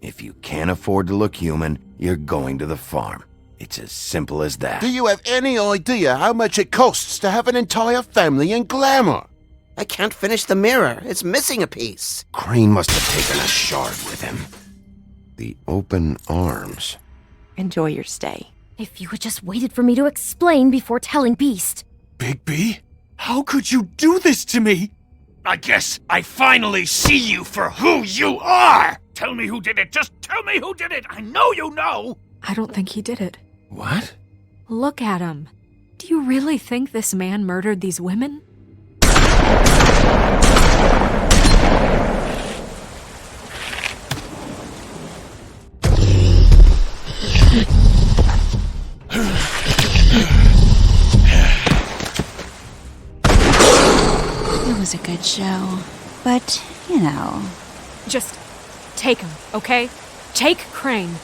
If you can't afford to look human, you're going to the farm. It's as simple as that. Do you have any idea how much it costs to have an entire family in Glamour? I can't finish the mirror. It's missing a piece. Crane must have taken a shard with him. The open arms. Enjoy your stay. If you had just waited for me to explain before telling Beast. Bigby, how could you do this to me? I guess I finally see you for who you are! Tell me who did it! Just tell me who did it! I know you know! I don't think he did it. What? Look at him. Do you really think this man murdered these women? It was a good show, but, you know... Just take him, okay? Take Crane.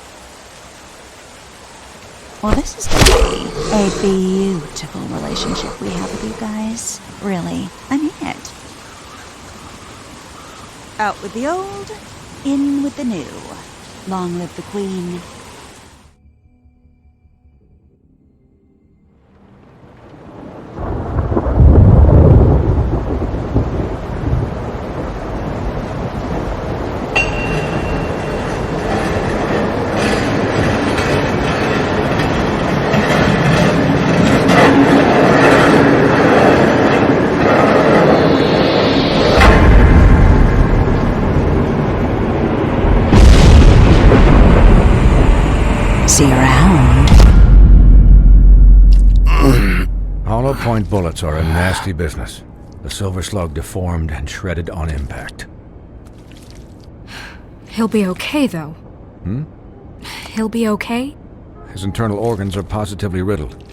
Well, this is going to be a beautiful relationship we have with you guys. Really, I mean it. Out with the old, in with the new. Long live the Queen. See you around. Hollow point bullets are a nasty business. The Silver Slug deformed and shredded on impact. He'll be okay, though. He'll be okay? His internal organs are positively riddled.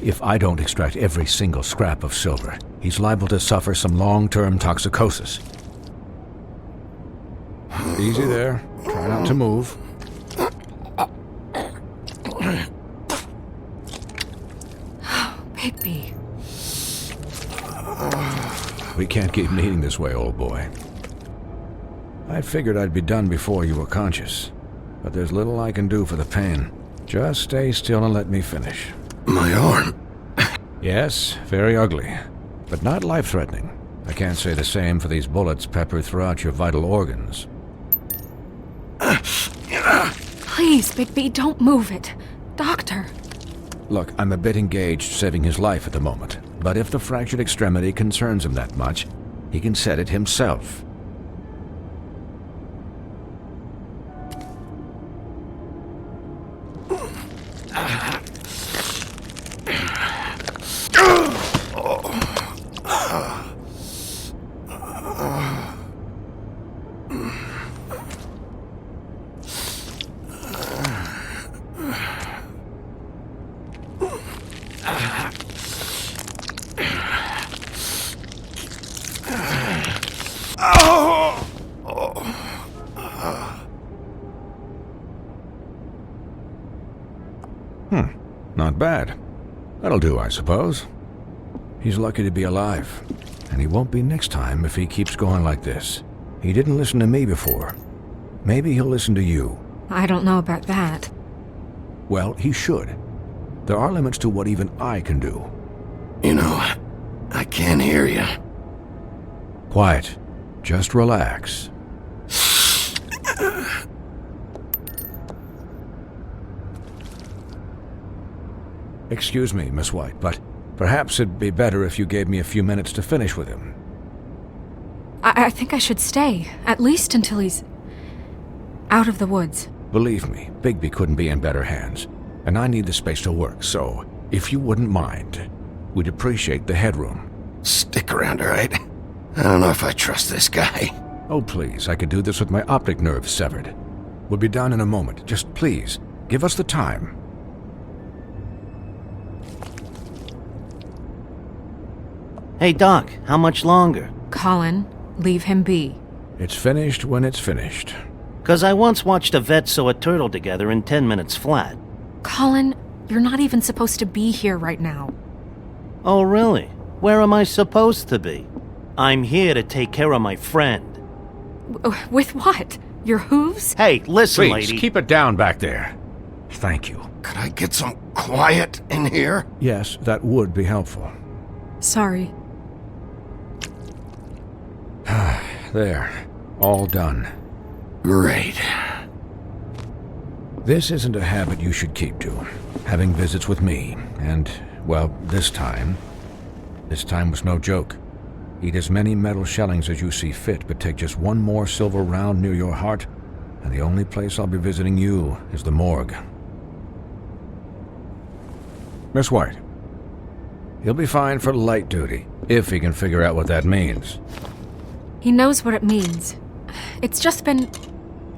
If I don't extract every single scrap of silver, he's liable to suffer some long-term toxicosis. Easy there. Try not to move. Bigby. We can't keep meeting this way, old boy. I figured I'd be done before you were conscious, but there's little I can do for the pain. Just stay still and let me finish. My arm. Yes, very ugly, but not life-threatening. I can't say the same for these bullets peppered throughout your vital organs. Please, Bigby, don't move it. Doctor. Look, I'm a bit engaged saving his life at the moment, but if the fractured extremity concerns him that much, he can set it himself. Not bad. That'll do, I suppose. He's lucky to be alive, and he won't be next time if he keeps going like this. He didn't listen to me before. Maybe he'll listen to you. I don't know about that. Well, he should. There are limits to what even I can do. You know, I can't hear you. Quiet. Just relax. Excuse me, Miss White, but perhaps it'd be better if you gave me a few minutes to finish with him. I think I should stay, at least until he's out of the woods. Believe me, Bigby couldn't be in better hands, and I need the space to work, so if you wouldn't mind, we'd appreciate the headroom. Stick around, all right? I don't know if I trust this guy. Oh, please, I could do this with my optic nerve severed. We'll be done in a moment. Just please, give us the time. Hey, Doc, how much longer? Colin, leave him be. It's finished when it's finished. 'Cause I once watched a vet sew a turtle together in 10 minutes flat. Colin, you're not even supposed to be here right now. Oh, really? Where am I supposed to be? I'm here to take care of my friend. With what? Your hooves? Hey, listen, Please, lady. keep it down back there. Thank you. Could I get some quiet in here? Yes, that would be helpful. Sorry. There. All done. Great. This isn't a habit you should keep to. Having visits with me, and, well, this time was no joke. Eat as many metal shellings as you see fit, but take just one more silver round near your heart, and the only place I'll be visiting you is the morgue. Miss White, he'll be fine for light duty, if he can figure out what that means. He knows what it means. It's just been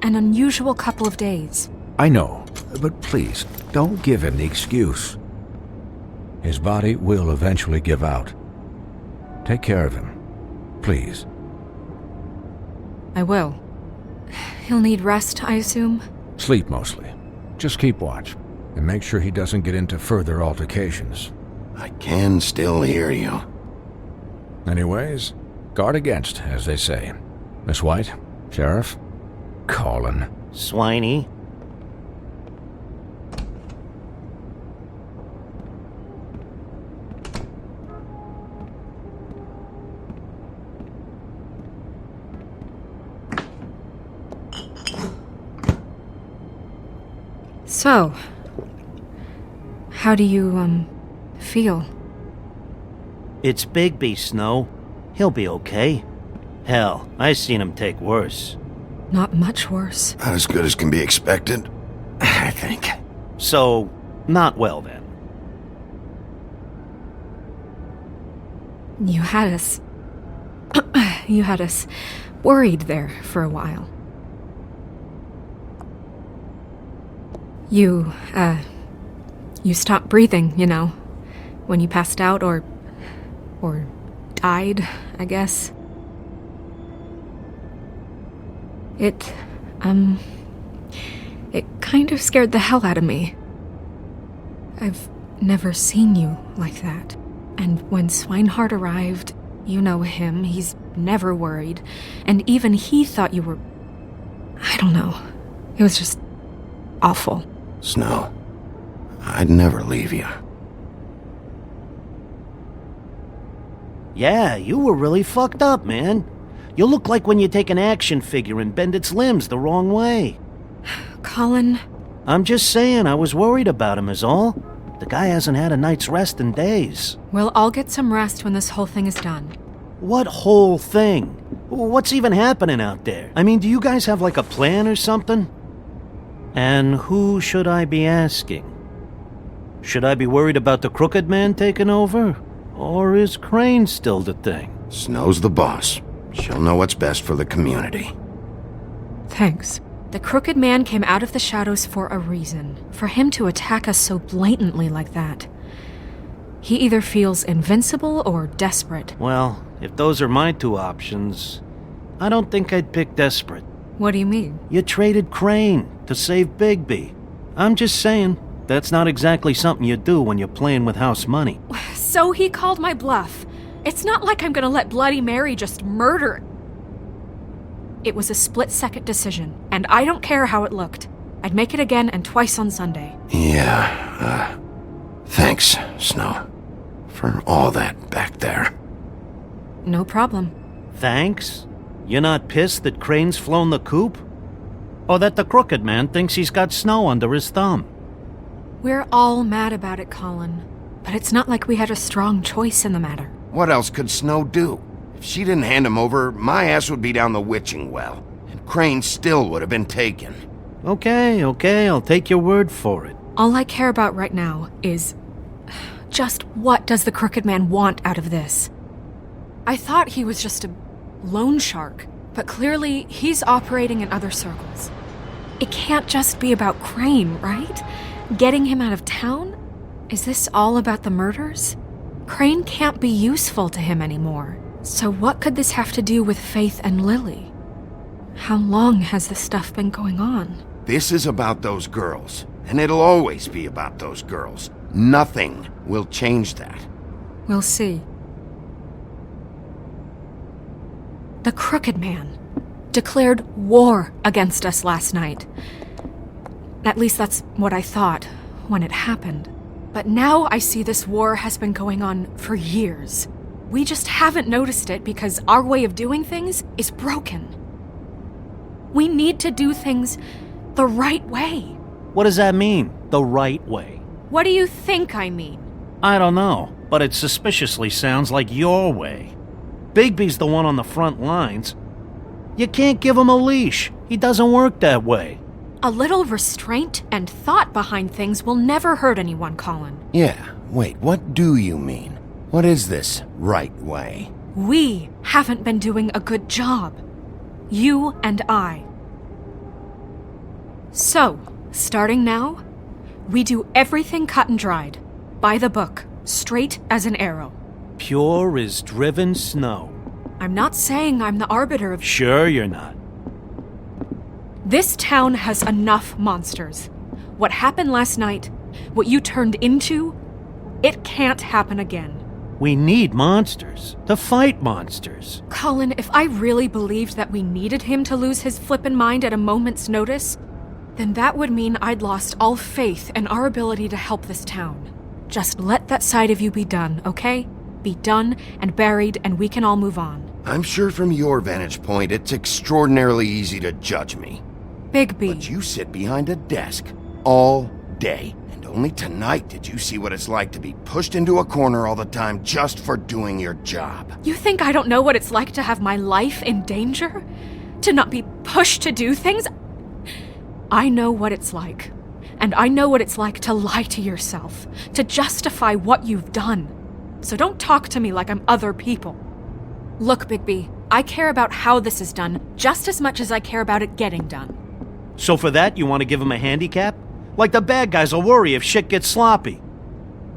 an unusual couple of days. I know, but please, don't give him the excuse. His body will eventually give out. Take care of him, please. I will. He'll need rest, I assume? Sleep mostly. Just keep watch, and make sure he doesn't get into further altercations. I can still hear you. Anyways, guard against, as they say. Miss White, Sheriff, Colin. Swiney. So, how do you, feel? It's Bigby, Snow. He'll be okay. Hell, I seen him take worse. Not much worse. Not as good as can be expected, I think. So, not well then. You had us... you had us worried there for a while. You stopped breathing, you know, when you passed out or died, I guess. It kind of scared the hell out of me. I've never seen you like that. And when Swinehart arrived, you know him, he's never worried. And even he thought you were... I don't know. It was just awful. Snow, I'd never leave you. Yeah, you were really fucked up, man. You look like when you take an action figure and bend its limbs the wrong way. Colin... I'm just saying, I was worried about him is all. The guy hasn't had a night's rest in days. We'll all get some rest when this whole thing is done. What whole thing? What's even happening out there? I mean, do you guys have like a plan or something? And who should I be asking? Should I be worried about the Crooked Man taking over? Or is Crane still the thing? Snow's the boss. She'll know what's best for the community. Thanks. The Crooked Man came out of the shadows for a reason. For him to attack us so blatantly like that. He either feels invincible or desperate. Well, if those are my two options, I don't think I'd pick desperate. What do you mean? You traded Crane to save Bigby. I'm just saying, that's not exactly something you do when you're playing with house money. So he called my bluff. It's not like I'm gonna let Bloody Mary just murder... It was a split-second decision, and I don't care how it looked. I'd make it again and twice on Sunday. Yeah, thanks, Snow, for all that back there. No problem. Thanks? You're not pissed that Crane's flown the coop? Or that the Crooked Man thinks he's got Snow under his thumb? We're all mad about it, Colin. But it's not like we had a strong choice in the matter. What else could Snow do? If she didn't hand him over, my ass would be down the witching well, and Crane still would have been taken. Okay, I'll take your word for it. All I care about right now is... just what does the Crooked Man want out of this? I thought he was just a loan shark, but clearly he's operating in other circles. It can't just be about Crane, right? Getting him out of town? Is this all about the murders? Crane can't be useful to him anymore. So what could this have to do with Faith and Lily? How long has this stuff been going on? This is about those girls, and it'll always be about those girls. Nothing will change that. We'll see. The Crooked Man. declared war against us last night. At least that's what I thought when it happened. But now I see this war has been going on for years. We just haven't noticed it because our way of doing things is broken. We need to do things the right way. What does that mean, the right way? What do you think I mean? I don't know, but it suspiciously sounds like your way. Bigby's the one on the front lines. You can't give him a leash. He doesn't work that way. A little restraint and thought behind things will never hurt anyone, Colin. Yeah, wait, what do you mean? What is this right way? We haven't been doing a good job. You and I. So, starting now, we do everything cut and dried. By the book, straight as an arrow. Pure as driven snow. I'm not saying I'm the arbiter of... Sure you're not. This town has enough monsters. What happened last night, what you turned into, it can't happen again. We need monsters to fight monsters. Colin, if I really believed that we needed him to lose his flippin' mind at a moment's notice, then that would mean I'd lost all faith in our ability to help this town. Just let that side of you be done, okay? Be done and buried, and we can all move on. I'm sure from your vantage point, it's extraordinarily easy to judge me. Bigby. But you sit behind a desk all day, and only tonight did you see what it's like to be pushed into a corner all the time just for doing your job. You think I don't know what it's like to have my life in danger? To not be pushed to do things? I know what it's like. And I know what it's like to lie to yourself, to justify what you've done. So don't talk to me like I'm other people. Look, Bigby, I care about how this is done just as much as I care about it getting done. So for that, you want to give him a handicap? Like the bad guys will worry if shit gets sloppy.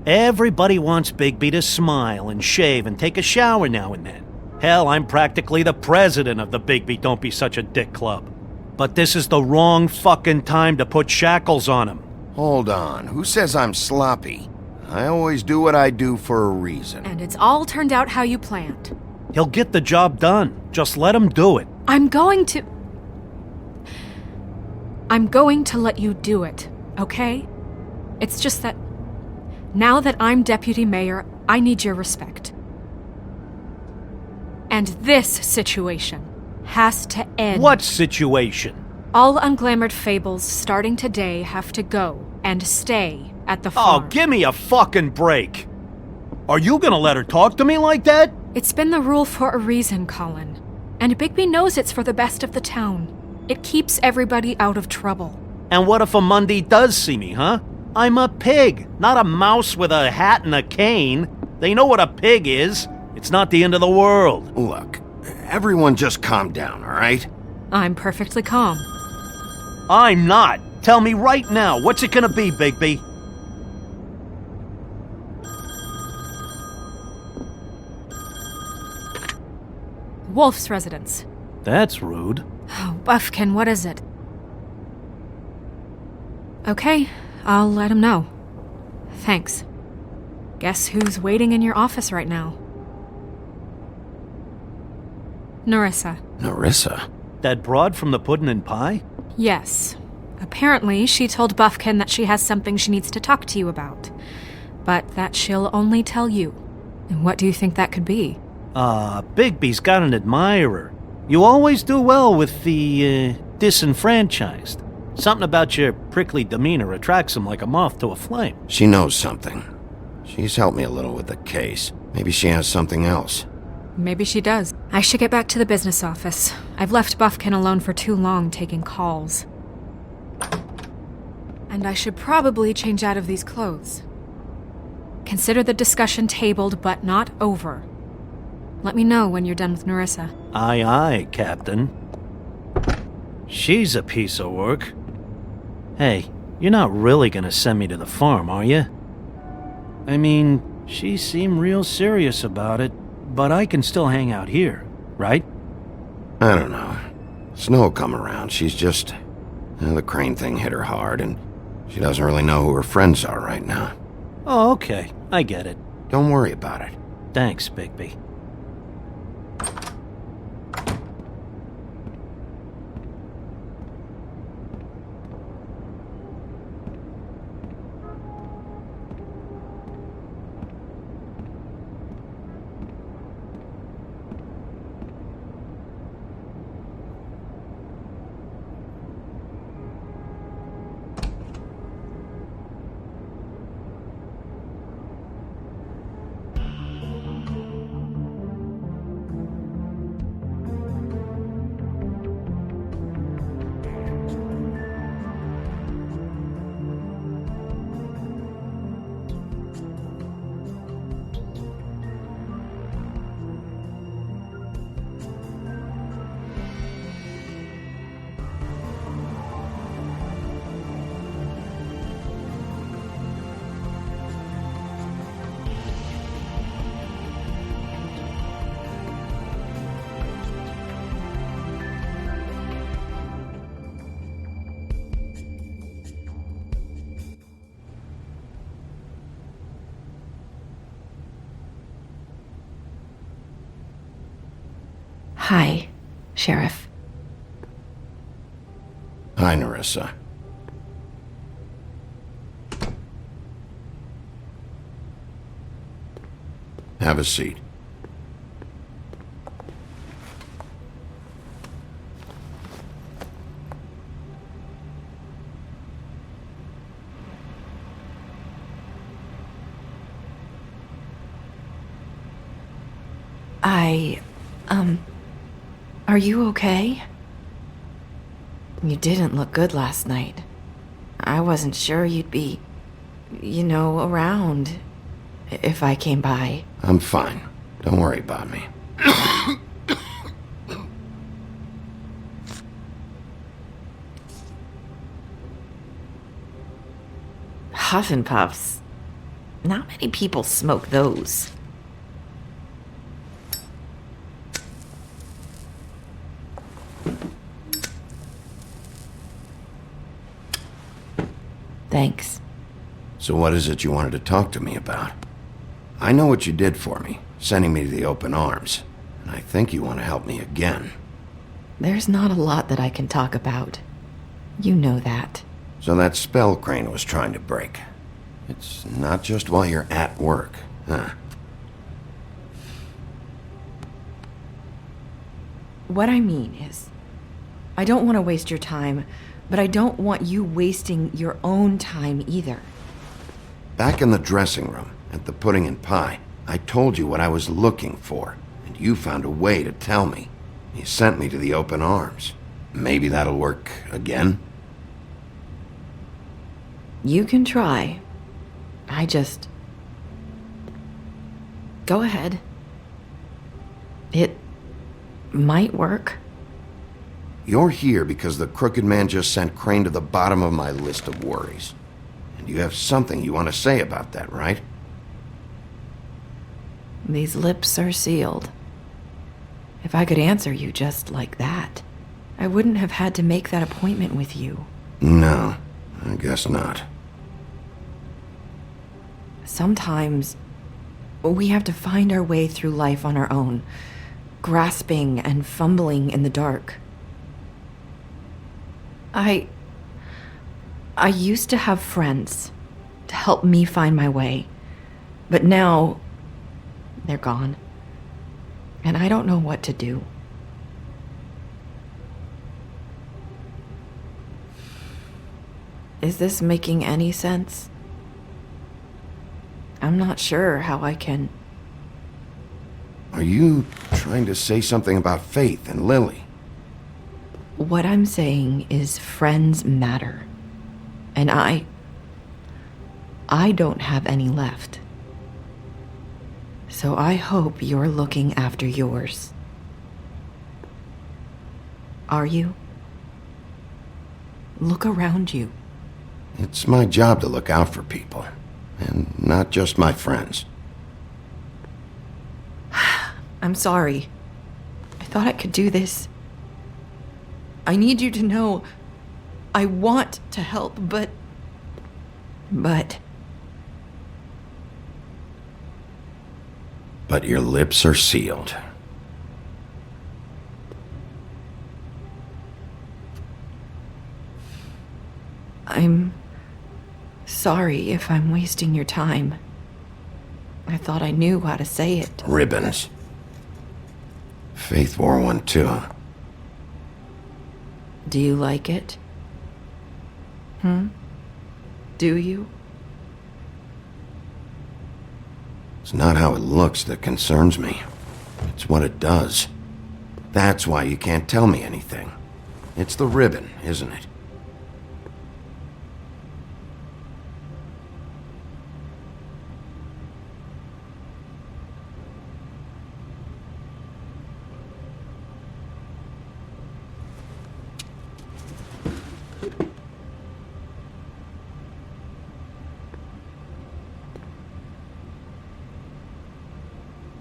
Everybody wants Bigby to smile and shave and take a shower now and then. Hell, I'm practically the president of the Bigby Don't Be Such a Dick Club. But this is the wrong fucking time to put shackles on him. Hold on, who says I'm sloppy? I always do what I do for a reason. And it's all turned out how you planned. He'll get the job done. Just let him do it. I'm going to let you do it, okay? It's just that now that I'm deputy mayor, I need your respect. And this situation has to end. What situation? All unglamored fables starting today have to go and stay at the farm. Oh, give me a fucking break. Are you gonna let her talk to me like that? It's been the rule for a reason, Colin. And Bigby knows it's for the best of the town. It keeps everybody out of trouble. And what if a Monday does see me, huh? I'm a pig, not a mouse with a hat and a cane. They know what a pig is. It's not the end of the world. Look, everyone just calm down, all right? I'm perfectly calm. I'm not. Tell me right now, what's it gonna be, Bigby? Wolf's residence. That's rude. Oh, Buffkin, what is it? Okay, I'll let him know. Thanks. Guess who's waiting in your office right now? Nerissa. Nerissa? That broad from the Puddin' and Pie? Yes. Apparently, she told Buffkin that she has something she needs to talk to you about. But that she'll only tell you. And what do you think that could be? Bigby's got an admirer. You always do well with the, disenfranchised. Something about your prickly demeanor attracts him like a moth to a flame. She knows something. She's helped me a little with the case. Maybe she has something else. Maybe she does. I should get back to the business office. I've left Buffkin alone for too long taking calls. And I should probably change out of these clothes. Consider the discussion tabled but not over. Let me know when you're done with Nerissa. Aye, aye, Captain. She's a piece of work. Hey, you're not really gonna send me to the farm, are you? I mean, she seemed real serious about it, but I can still hang out here, right? I don't know. Snow come around. She's just... the Crane thing hit her hard, and she doesn't really know who her friends are right now. Oh, okay. I get it. Don't worry about it. Thanks, Bigby. Hi, Sheriff. Hi, Nerissa. Have a seat. Are you okay? You didn't look good last night. I wasn't sure you'd be, around if I came by. I'm fine. Don't worry about me. Huff and Puffs. Not many people smoke those. Thanks. So what is it you wanted to talk to me about? I know what you did for me, sending me to the open arms, and I think you want to help me again. There's not a lot that I can talk about. You know that. So that spell Crane was trying to break. It's not just while you're at work, huh? What I mean is, I don't want to waste your time, but I don't want you wasting your own time either. Back in the dressing room, at the pudding and pie, I told you what I was looking for, and you found a way to tell me. You sent me to the open arms. Maybe that'll work again? You can try. Go ahead. It might work. You're here because the Crooked Man just sent Crane to the bottom of my list of worries. And you have something you want to say about that, right? These lips are sealed. If I could answer you just like that, I wouldn't have had to make that appointment with you. No, I guess not. Sometimes we have to find our way through life on our own, grasping and fumbling in the dark. I used to have friends to help me find my way, but now they're gone, and I don't know what to do. Is this making any sense? I'm not sure how I can... Are you trying to say something about Faith and Lily? What I'm saying is friends matter. And I don't have any left. So I hope you're looking after yours. Are you? Look around you. It's my job to look out for people, and not just my friends. I'm sorry. I thought I could do this. I need you to know I want to help, but... But your lips are sealed. I'm sorry if I'm wasting your time. I thought I knew how to say it. Ribbons. Faith wore one too. Do you like it? Do you? It's not how it looks that concerns me. It's what it does. That's why you can't tell me anything. It's the ribbon, isn't it?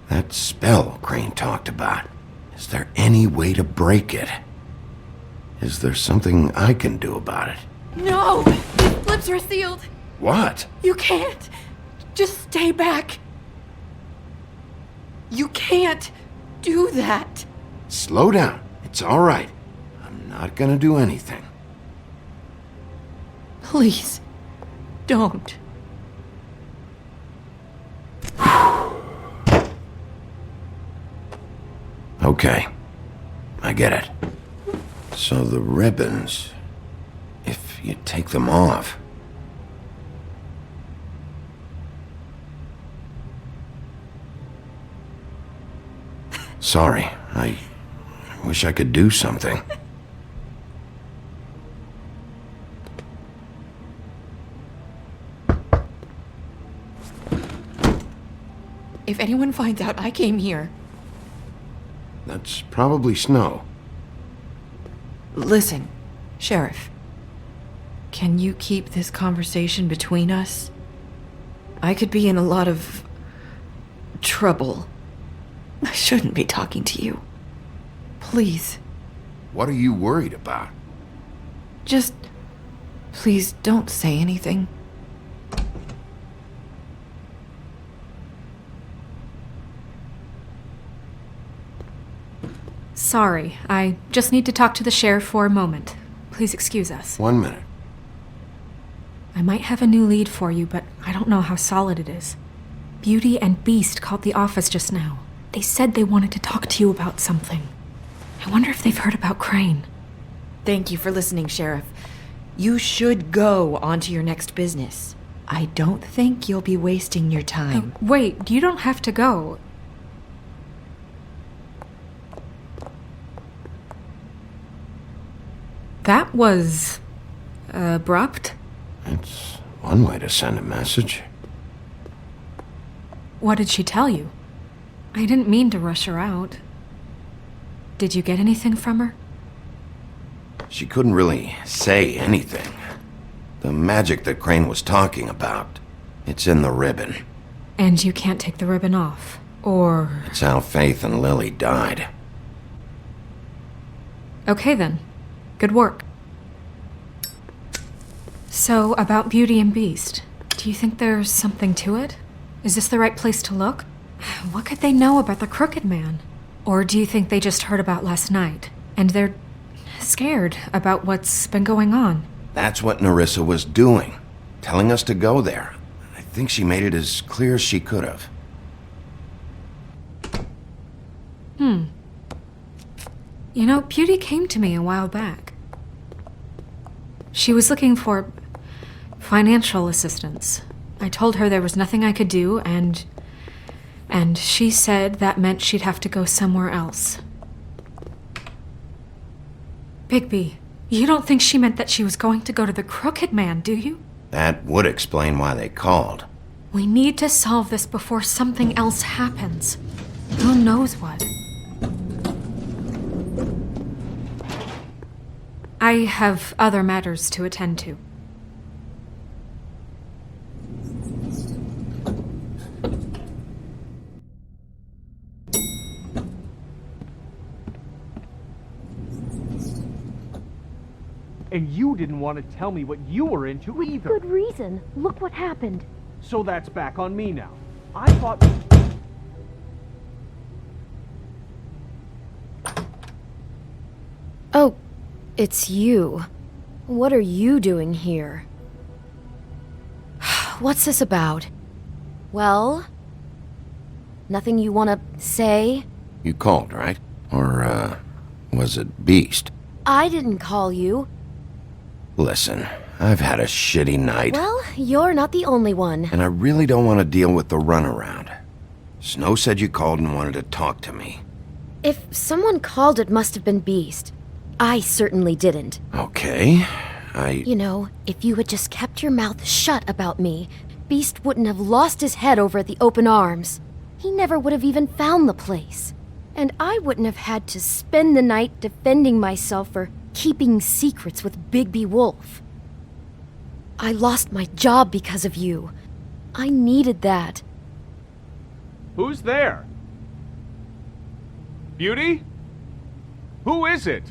That spell Crane talked about. Is there any way to break it? Is there something I can do about it? No! His lips are sealed! What? You can't! Just stay back! You can't do that! Slow down. It's all right. I'm not gonna do anything. Please, don't. Okay. I get it. So the ribbons, if you take them off... Sorry, I wish I could do something. If anyone finds out I came here... That's probably Snow. Listen, Sheriff. Can you keep this conversation between us? I could be in a lot of... trouble. I shouldn't be talking to you. Please. What are you worried about? Just... please don't say anything. Sorry, I just need to talk to the sheriff for a moment. Please excuse us. 1 minute. I might have a new lead for you, but I don't know how solid it is. Beauty and Beast called the office just now. They said they wanted to talk to you about something. I wonder if they've heard about Crane. Thank you for listening, Sheriff. You should go on to your next business. I don't think you'll be wasting your time. Wait, you don't have to go. That was... abrupt. It's one way to send a message. What did she tell you? I didn't mean to rush her out. Did you get anything from her? She couldn't really say anything. The magic that Crane was talking about, it's in the ribbon. And you can't take the ribbon off, or... It's how Faith and Lily died. Okay then. Good work. So, about Beauty and Beast, do you think there's something to it? Is this the right place to look? What could they know about the Crooked Man? Or do you think they just heard about last night, and they're scared about what's been going on? That's what Nerissa was doing, telling us to go there. I think she made it as clear as she could have. You know, Beauty came to me a while back. She was looking for financial assistance. I told her there was nothing I could do, and she said that meant she'd have to go somewhere else. Bigby, you don't think she meant that she was going to go to the Crooked Man, do you? That would explain why they called. We need to solve this before something else happens. Who knows what? I have other matters to attend to. And you didn't want to tell me what you were into either. Good reason. Look what happened. So that's back on me now. I thought... Oh, it's you. What are you doing here? What's this about? Well? Nothing you want to say? You called, right? Or, was it Beast? I didn't call you. Listen, I've had a shitty night. Well, you're not the only one. And I really don't want to deal with the runaround. Snow said you called and wanted to talk to me. If someone called, it must have been Beast. I certainly didn't. Okay, You know, if you had just kept your mouth shut about me, Beast wouldn't have lost his head over at the Open Arms. He never would have even found the place. And I wouldn't have had to spend the night defending myself for keeping secrets with Bigby Wolf. I lost my job because of you. I needed that. Who's there? Beauty? Who is it?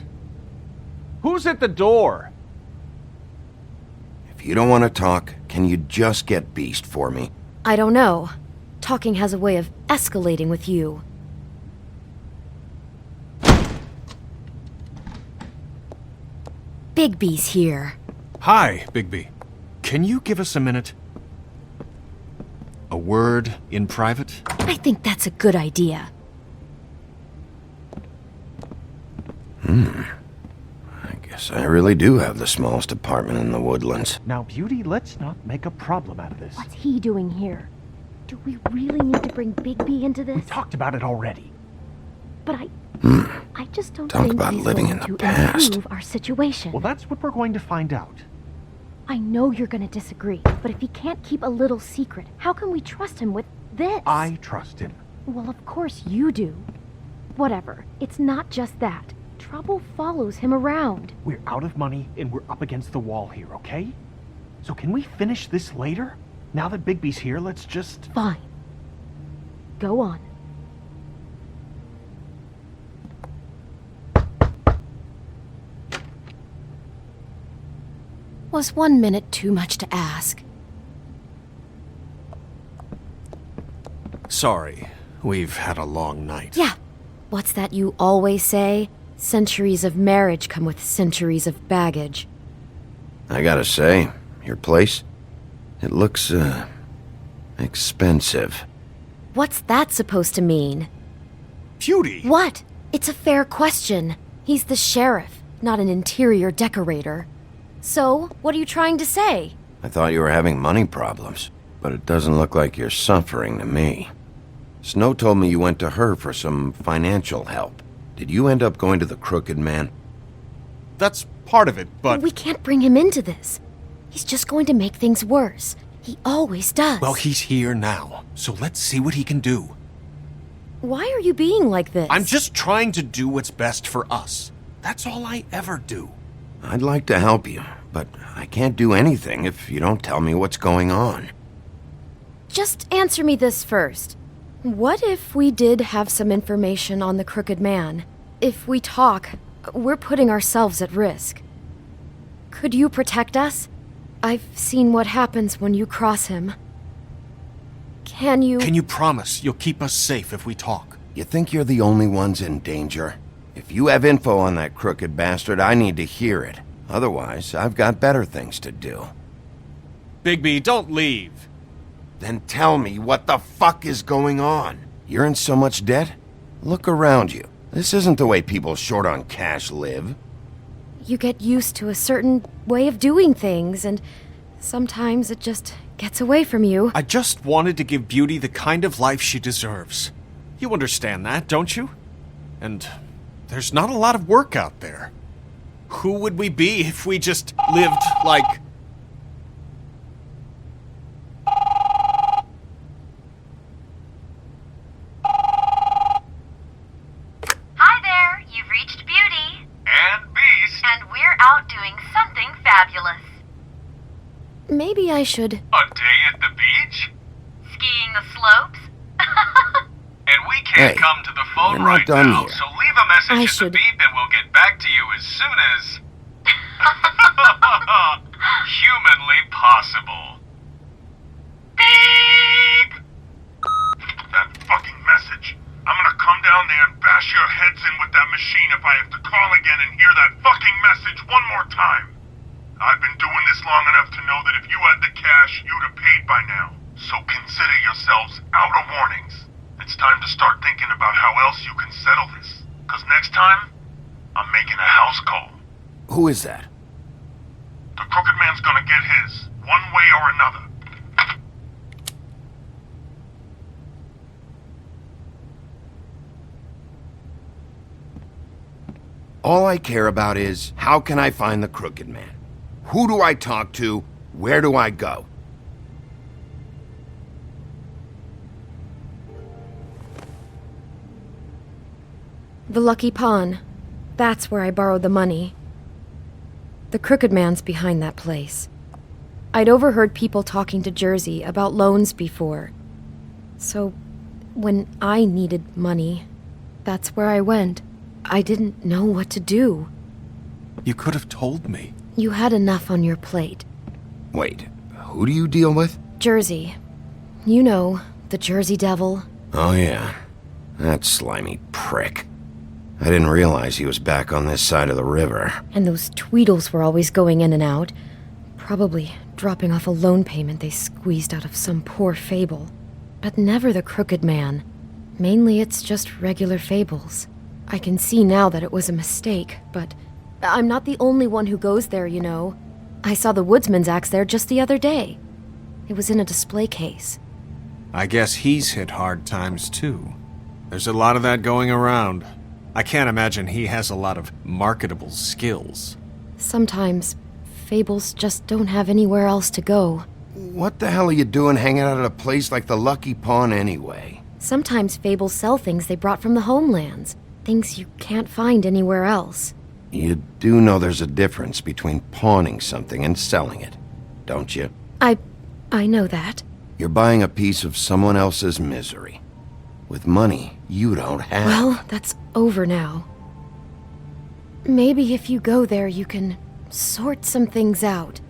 Who's at the door? If you don't want to talk, can you just get Beast for me? I don't know. Talking has a way of escalating with you. Bigby's here. Hi, Bigby. Can you give us a minute? A word in private? I think that's a good idea. I guess I really do have the smallest apartment in the Woodlands. Now, Beauty, let's not make a problem out of this. What's he doing here? Do we really need to bring Bigby into this? We talked about it already. But I just don't Talk think about he's living going in the to past. improve our situation. Well, that's what we're going to find out. I know you're going to disagree, but if he can't keep a little secret, how can we trust him with this? I trust him. Well, of course you do. Whatever. It's not just that. Trouble follows him around. We're out of money and we're up against the wall here, okay? So can we finish this later? Now that Bigby's here, let's just... Fine. Go on. Was 1 minute too much to ask? Sorry, we've had a long night. Yeah. What's that you always say? Centuries of marriage come with centuries of baggage. I gotta say, your place, it looks, expensive. What's that supposed to mean? Beauty! What? It's a fair question. He's the sheriff, not an interior decorator. So, what are you trying to say? I thought you were having money problems, but it doesn't look like you're suffering to me. Snow told me you went to her for some financial help. Did you end up going to the Crooked Man? That's part of it, but... We can't bring him into this. He's just going to make things worse. He always does. Well, he's here now, so let's see what he can do. Why are you being like this? I'm just trying to do what's best for us. That's all I ever do. I'd like to help you, but I can't do anything if you don't tell me what's going on. Just answer me this first. What if we did have some information on the Crooked Man? If we talk, we're putting ourselves at risk. Could you protect us? I've seen what happens when you cross him. Can you... Can you promise you'll keep us safe if we talk? You think you're the only ones in danger? If you have info on that crooked bastard, I need to hear it. Otherwise, I've got better things to do. Bigby, don't leave. Then tell me what the fuck is going on? You're in so much debt? Look around you. This isn't the way people short on cash live. You get used to a certain way of doing things, and sometimes it just gets away from you. I just wanted to give Beauty the kind of life she deserves. You understand that, don't you? And there's not a lot of work out there. Who would we be if we just lived like... Hi there, you've reached Beauty. And Beast. And we're out doing something fabulous. Maybe I should... A day at the beach? Skiing the slopes? And we can't Hey, come to the phone we're not right done now, here. so leave a message I at should- the beep and we'll get back to you as soon as... humanly possible. Beep! That fucking message. I'm gonna come down there and bash your heads in with that machine if I have to call again and hear that fucking message one more time. I've been doing this long enough to know that if you had the cash, you'd have paid by now. So consider yourselves out of warnings. It's time to start thinking about how else you can settle this. 'Cause next time, I'm making a house call. Who is that? The Crooked Man's gonna get his, one way or another. All I care about is, how can I find the Crooked Man? Who do I talk to? Where do I go? The Lucky Pawn. That's where I borrowed the money. The Crooked Man's behind that place. I'd overheard people talking to Jersey about loans before. So, when I needed money, that's where I went. I didn't know what to do. You could have told me. You had enough on your plate. Wait, who do you deal with? Jersey. You know, the Jersey Devil. Oh yeah, that slimy prick. I didn't realize he was back on this side of the river. And those Tweedles were always going in and out. Probably dropping off a loan payment they squeezed out of some poor Fable. But never the Crooked Man. Mainly it's just regular Fables. I can see now that it was a mistake, but I'm not the only one who goes there, you know. I saw the Woodsman's axe there just the other day. It was in a display case. I guess he's hit hard times too. There's a lot of that going around. I can't imagine he has a lot of marketable skills. Sometimes Fables just don't have anywhere else to go. What the hell are you doing hanging out at a place like the Lucky Pawn anyway? Sometimes Fables sell things they brought from the homelands. Things you can't find anywhere else. You do know there's a difference between pawning something and selling it, don't you? I know that. You're buying a piece of someone else's misery. With money you don't have. Well, that's over now. Maybe if you go there, you can sort some things out.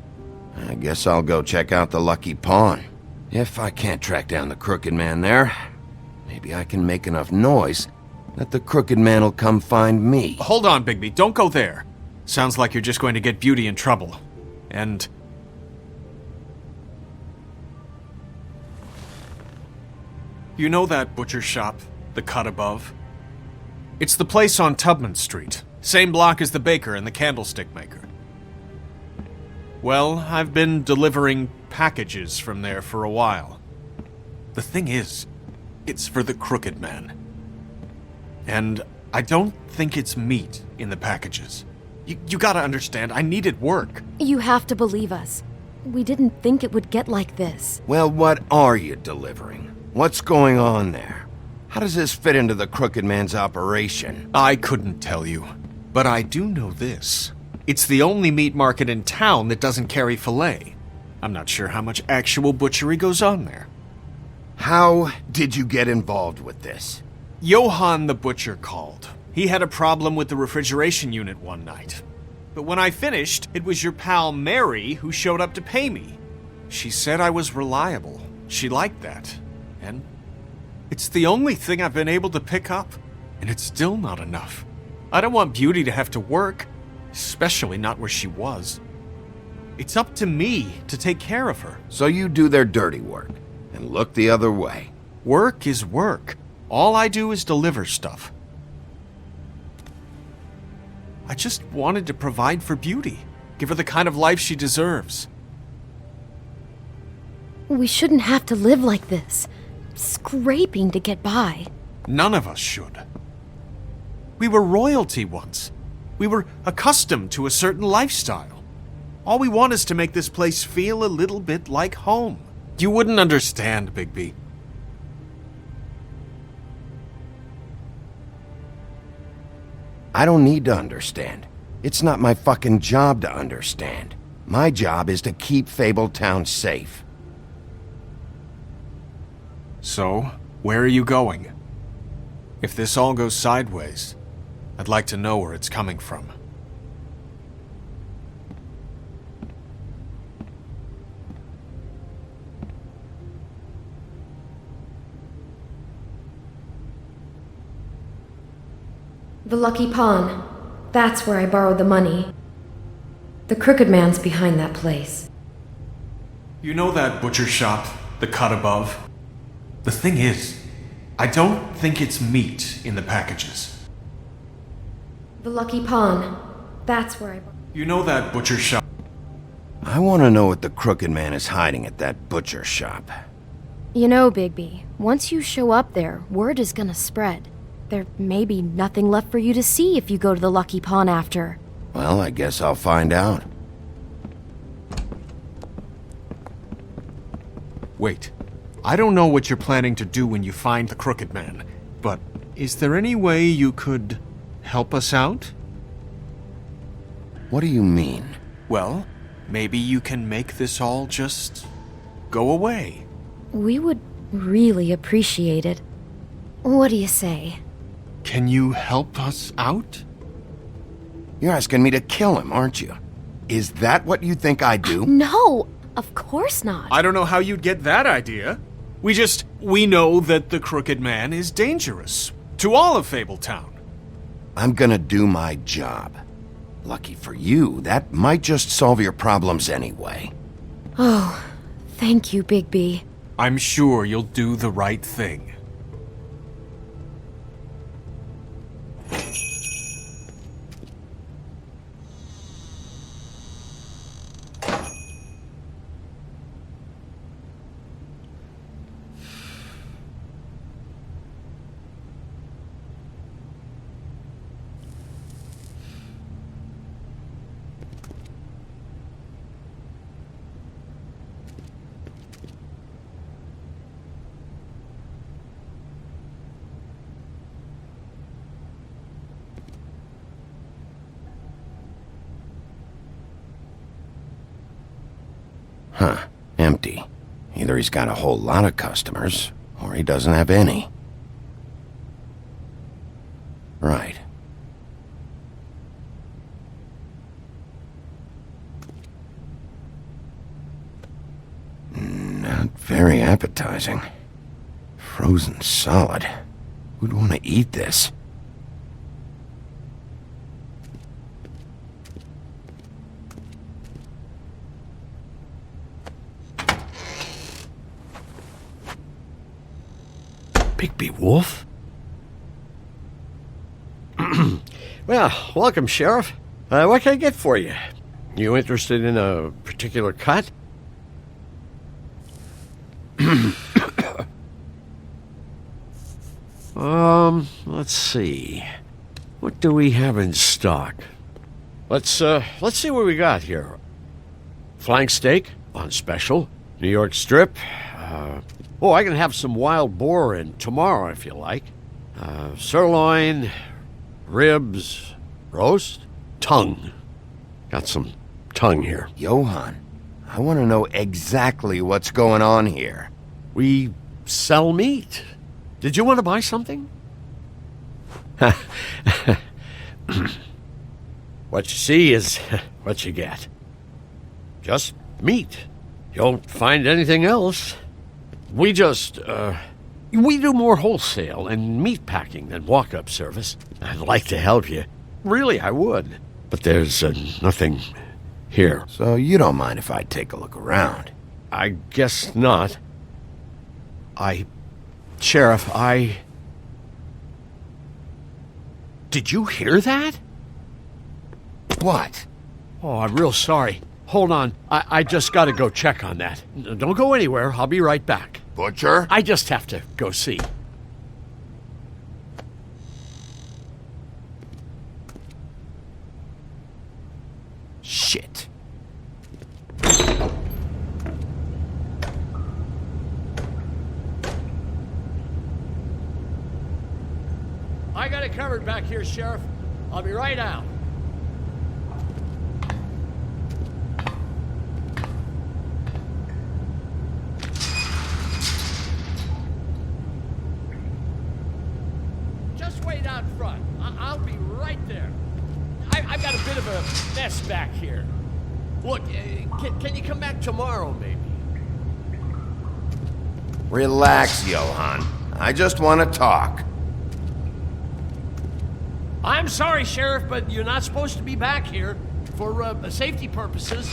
I guess I'll go check out the Lucky Pawn. If I can't track down the Crooked Man there, maybe I can make enough noise that the Crooked Man will come find me. Hold on, Bigby. Don't go there. Sounds like you're just going to get Beauty in trouble. And... you know that butcher shop, the cut above? It's the place on Tubman Street. Same block as the baker and the candlestick maker. Well, I've been delivering packages from there for a while. The thing is, it's for the Crooked Man. And I don't think it's meat in the packages. You gotta understand, I needed work. You have to believe us. We didn't think it would get like this. Well, what are you delivering? What's going on there? How does this fit into the Crooked Man's operation? I couldn't tell you, but I do know this. It's the only meat market in town that doesn't carry filet. I'm not sure how much actual butchery goes on there. How did you get involved with this? Johann the butcher called. He had a problem with the refrigeration unit one night. But when I finished, it was your pal Mary who showed up to pay me. She said I was reliable. She liked that. And it's the only thing I've been able to pick up. And it's still not enough. I don't want Beauty to have to work, especially not where she was. It's up to me to take care of her. So you do their dirty work and look the other way. Work is work. All I do is deliver stuff. I just wanted to provide for Beauty. Give her the kind of life she deserves. We shouldn't have to live like this. Scraping to get by. None of us should. We were royalty once. We were accustomed to a certain lifestyle. All we want is to make this place feel a little bit like home. You wouldn't understand, Bigby. I don't need to understand. It's not my fucking job to understand. My job is to keep Fabletown safe. So, where are you going? If this all goes sideways, I'd like to know where it's coming from. The Lucky Pawn. That's where I borrowed the money. The Crooked Man's behind that place. You know that butcher shop, the cut above? The thing is, I don't think it's meat in the packages. The Lucky Pawn. That's where I borrowed. You know that butcher shop? I want to know what the Crooked Man is hiding at that butcher shop. You know, Bigby, once you show up there, word is gonna spread. There may be nothing left for you to see if you go to the Lucky Pawn after. Well, I guess I'll find out. Wait. I don't know what you're planning to do when you find the Crooked Man, but is there any way you could help us out? What do you mean? Well, maybe you can make this all just go away. We would really appreciate it. What do you say? Can you help us out? You're asking me to kill him, aren't you? Is that what you think I do? No, of course not. I don't know how you'd get that idea. We know that the Crooked Man is dangerous to all of Fabletown. I'm gonna do my job. Lucky for you, that might just solve your problems anyway. Oh, thank you, Bigby. I'm sure you'll do the right thing. Huh. Empty. Either he's got a whole lot of customers, or he doesn't have any. Right. Not very appetizing. Frozen solid. Who'd want to eat this? Bigby Wolf? Well, welcome, Sheriff. What can I get for you? You interested in a particular cut? Let's see. What do we have in stock? Let's see what we got here. Flank steak on special. New York strip. I can have some wild boar in tomorrow if you like. Sirloin, ribs, roast, tongue. Got some tongue here. Johann, I want to know exactly what's going on here. We sell meat. Did you want to buy something? What you see is what you get. Just meat. You won't find anything else. We just, we do more wholesale and meat packing than walk-up service. I'd like to help you. Really, I would. But there's nothing here. So you don't mind if I take a look around? I guess not. Sheriff, Did you hear that? What? Oh, I'm real sorry. Hold on. I just gotta go check on that. Don't go anywhere. I'll be right back. Butcher? I just have to go see. Shit. I got it covered back here, Sheriff. I'll be right out. Just wait out front. I'll be right there. I've got a bit of a mess back here. Look, can you come back tomorrow, maybe? Relax, Johann. I just want to talk. I'm sorry, Sheriff, but you're not supposed to be back here for safety purposes.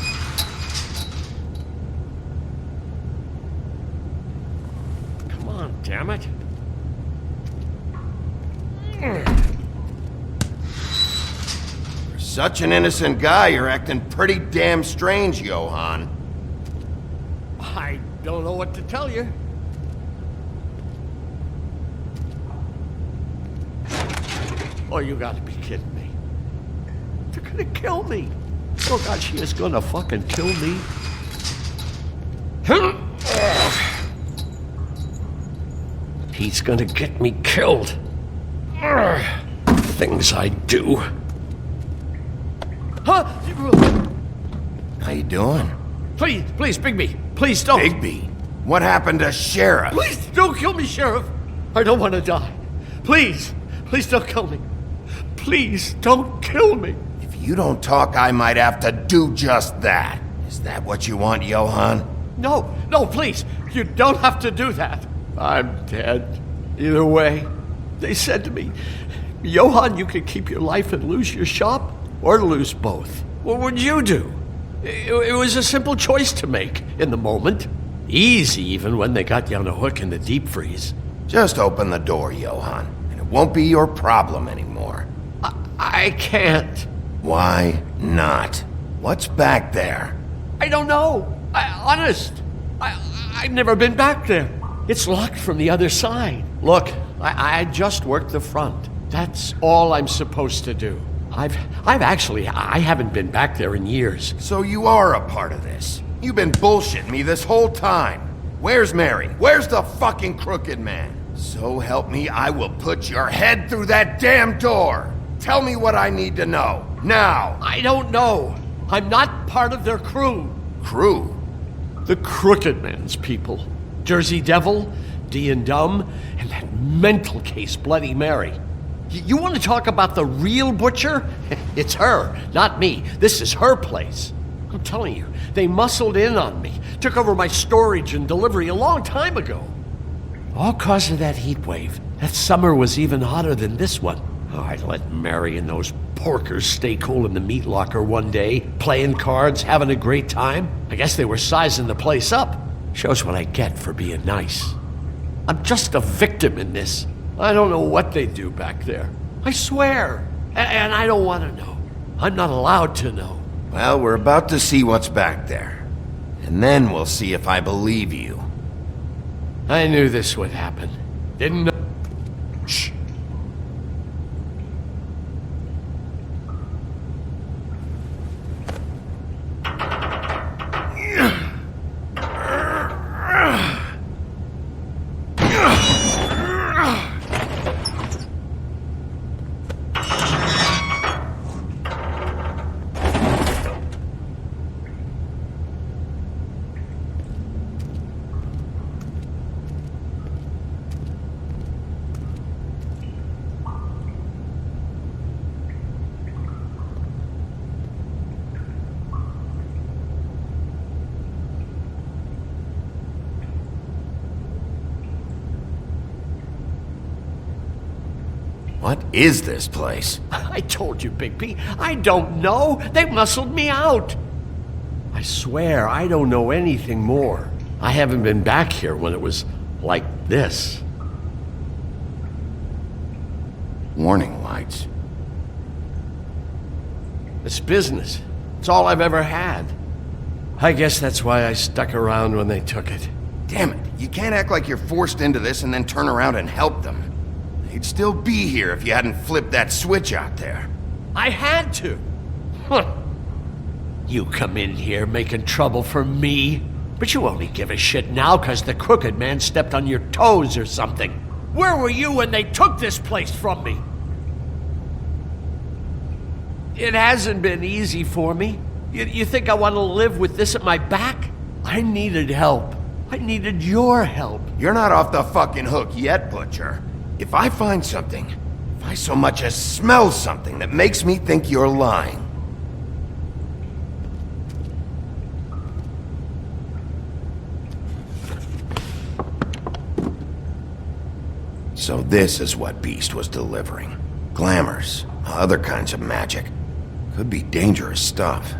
Come on, damn it. For such an innocent guy, you're acting pretty damn strange, Johann. I don't know what to tell you. Oh, you gotta be kidding me. They're gonna kill me. Oh, God, she is gonna fucking kill me. He's gonna get me killed. Things I do. Huh? How you doing? Please, Bigby. Please don't. Bigby? What happened to Sheriff? Please don't kill me, Sheriff. I don't want to die. Please don't kill me. Please don't kill me. If you don't talk, I might have to do just that. Is that what you want, Johann? No, please. You don't have to do that. I'm dead. Either way. They said to me, Johann, you could keep your life and lose your shop, or lose both. What would you do? It was a simple choice to make in the moment. Easy, even when they got you on a hook in the deep freeze. Just open the door, Johann, and it won't be your problem anymore. I can't. Why not? What's back there? I don't know. Honest. I've never been back there. It's locked from the other side. Look, I just worked the front. That's all I'm supposed to do. I haven't been back there in years. So you are a part of this. You've been bullshitting me this whole time. Where's Mary? Where's the fucking crooked man? So help me, I will put your head through that damn door. Tell me what I need to know. Now. I don't know. I'm not part of their crew. Crew? The Crooked Man's people. Jersey Devil, D and Dumb, and that mental case Bloody Mary. You want to talk about the real butcher? It's her, not me. This is her place. I'm telling you, they muscled in on me, took over my storage and delivery a long time ago. All cause of that heat wave. That summer was even hotter than this one. Oh, I'd let Mary and those porkers stay cool in the meat locker one day, playing cards, having a great time. I guess they were sizing the place up. Shows what I get for being nice. I'm just a victim in this. I don't know what they do back there. I swear. And I don't want to know. I'm not allowed to know. Well, we're about to see what's back there. And then we'll see if I believe you. I knew this would happen. Didn't know. Shh. What is this place? I told you, Bigby. I don't know. They muscled me out. I swear I don't know anything more. I haven't been back here when it was like this. Warning lights. It's business. It's all I've ever had. I guess that's why I stuck around when they took it. Damn it. You can't act like you're forced into this and then turn around and help them. They'd still be here if you hadn't flipped that switch out there. I had to. Huh. You come in here making trouble for me, but you only give a shit now because the Crooked Man stepped on your toes or something. Where were you when they took this place from me? It hasn't been easy for me. You think I want to live with this at my back? I needed help. I needed your help. You're not off the fucking hook yet, Butcher. If I find something, if I so much as smell something that makes me think you're lying. So this is what Beast was delivering. Glamours, other kinds of magic. Could be dangerous stuff.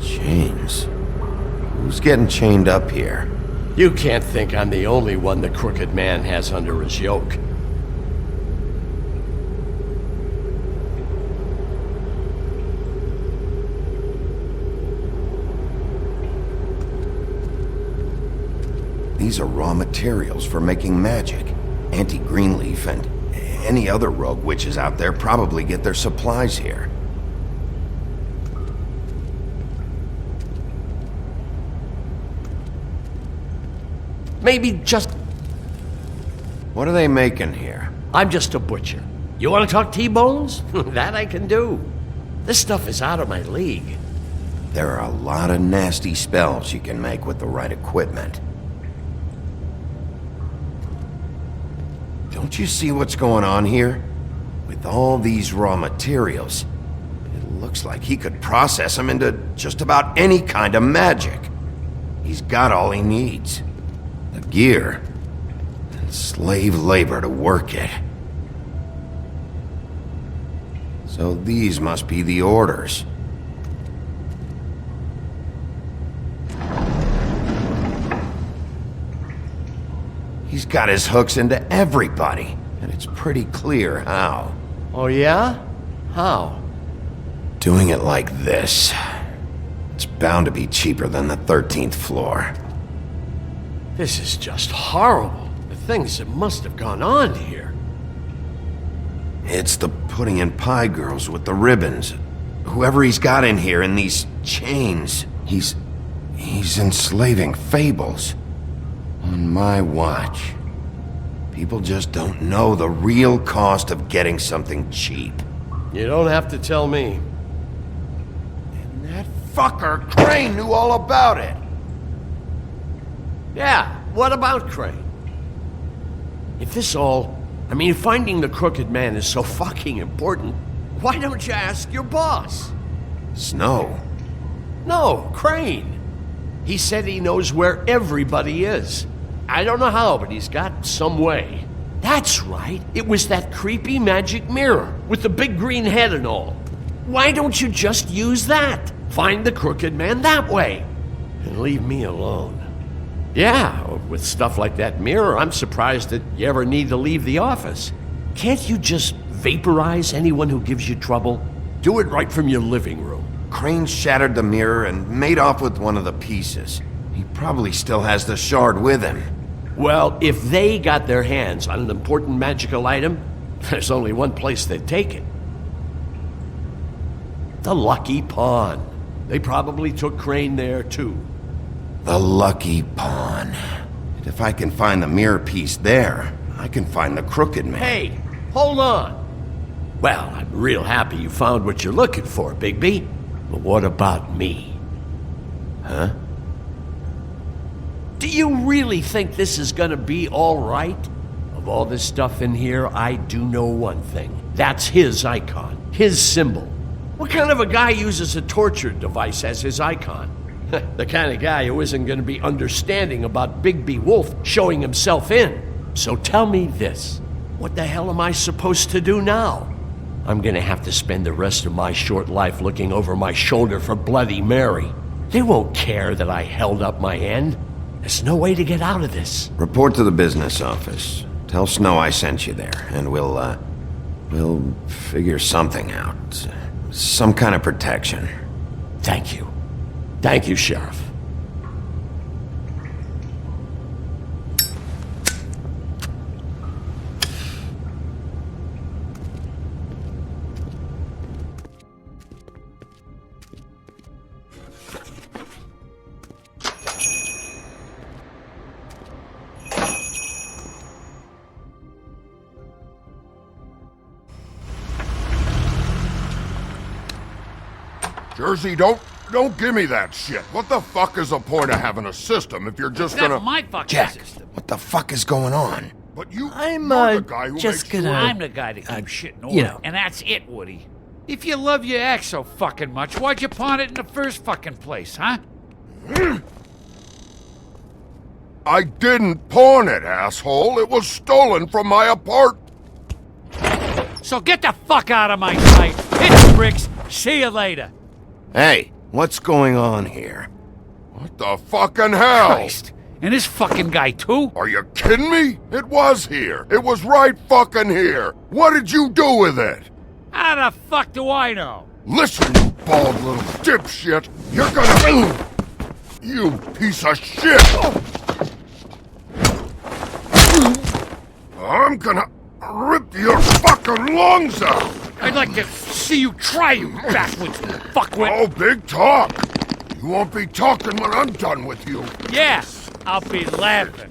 Chains. Who's getting chained up here? You can't think I'm the only one the Crooked Man has under his yoke. These are raw materials for making magic. Auntie Greenleaf and any other rogue witches out there probably get their supplies here. Maybe just... What are they making here? I'm just a butcher. You want to talk T-bones? That I can do. This stuff is out of my league. There are a lot of nasty spells you can make with the right equipment. Don't you see what's going on here? With all these raw materials, it Looks like he could process him into just about any kind of magic. He's got all he needs. The gear and slave labor to work it. So these must be the orders. He's got his hooks into everybody, and it's pretty clear how. Oh, yeah? How? Doing it like this. It's bound to be cheaper than the 13th floor. This is just horrible. The things that must have gone on here. It's the pudding and pie girls with the ribbons. Whoever he's got in here in these chains, he's enslaving fables. On my watch. People just don't know the real cost of getting something cheap. You don't have to tell me. And that fucker Crane knew all about it. Yeah, what about Crane? If finding the crooked man is so fucking important, why don't you ask your boss? Snow? No, Crane. He said he knows where everybody is. I don't know how, but he's got some way. That's right. It was that creepy magic mirror with the big green head and all. Why don't you just use that? Find the crooked man that way. And leave me alone. Yeah, with stuff like that mirror, I'm surprised that you ever need to leave the office. Can't you just vaporize anyone who gives you trouble? Do it right from your living room. Crane shattered the mirror and made off with one of the pieces. He probably still has the shard with him. Well, if they got their hands on an important magical item, there's only one place they'd take it. The Lucky Pawn. They probably took Crane there, too. The Lucky Pawn. And if I can find the mirror piece there, I can find the crooked man. Hey, hold on. Well, I'm real happy you found what you're looking for, Bigby. But what about me? Huh? Do you really think this is gonna be all right? Of all this stuff in here, I do know one thing. That's his icon, his symbol. What kind of a guy uses a torture device as his icon? The kind of guy who isn't gonna be understanding about Bigby Wolf showing himself in. So tell me this. What the hell am I supposed to do now? I'm gonna have to spend the rest of my short life looking over my shoulder for Bloody Mary. They won't care that I held up my end. There's no way to get out of this. Report to the business office. Tell Snow I sent you there, and we'll figure something out. Some kind of protection. Thank you. Thank you, Sheriff. Jersey, don't give me that shit. What the fuck is the point of having a system if you're just That's gonna... my fucking Jack, system. what the fuck is going on? But you're the guy who just makes gonna... sure... I'm the guy to keep shit in order, and that's it, Woody. If you love your ex so fucking much, why'd you pawn it in the first fucking place, huh? I didn't pawn it, asshole. It was stolen from my apartment. So get the fuck out of my sight. Hit the bricks. See you later. Hey, what's going on here? What the fucking hell? Christ. And this fucking guy, too? Are you kidding me? It was here. It was right fucking here. What did you do with it? How the fuck do I know? Listen, you bald little dipshit. You're gonna... You piece of shit! I'm gonna rip your fucking lungs out! I'd like to see you try, you backwards fuckwit! Oh, big talk! You won't be talking when I'm done with you. Yeah, I'll be laughing.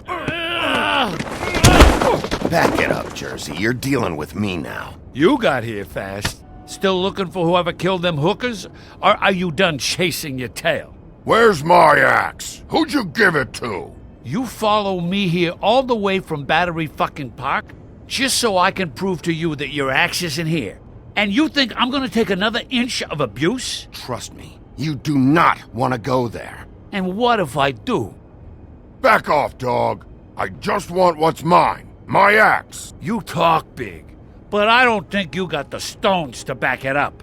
Back it up, Jersey. You're dealing with me now. You got here fast. Still looking for whoever killed them hookers? Or are you done chasing your tail? Where's my axe? Who'd you give it to? You follow me here all the way from Battery fucking Park just so I can prove to you that your axe isn't here. And you think I'm gonna take another inch of abuse? Trust me, you do not want to go there. And what if I do? Back off, dog. I just want what's mine. My axe. You talk big, but I don't think you got the stones to back it up.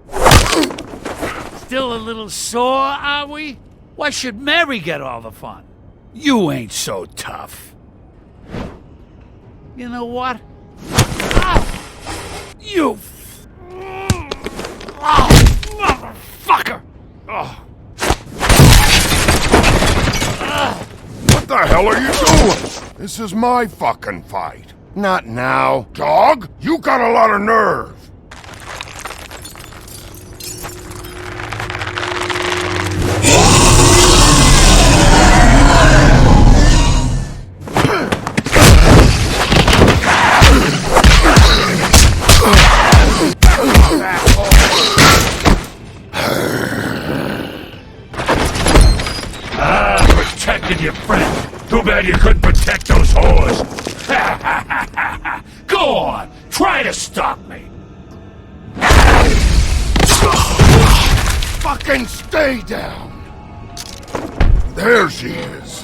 Still a little sore, are we? Why should Mary get all the fun? You ain't so tough. You know what? Ah! You... Oh, motherfucker! Oh. What the hell are you doing? This is my fucking fight. Not now. Dog, you got a lot of nerve. Protected your friend. Too bad you couldn't protect those whores. Go on, try to stop me. Fucking stay down. There she is.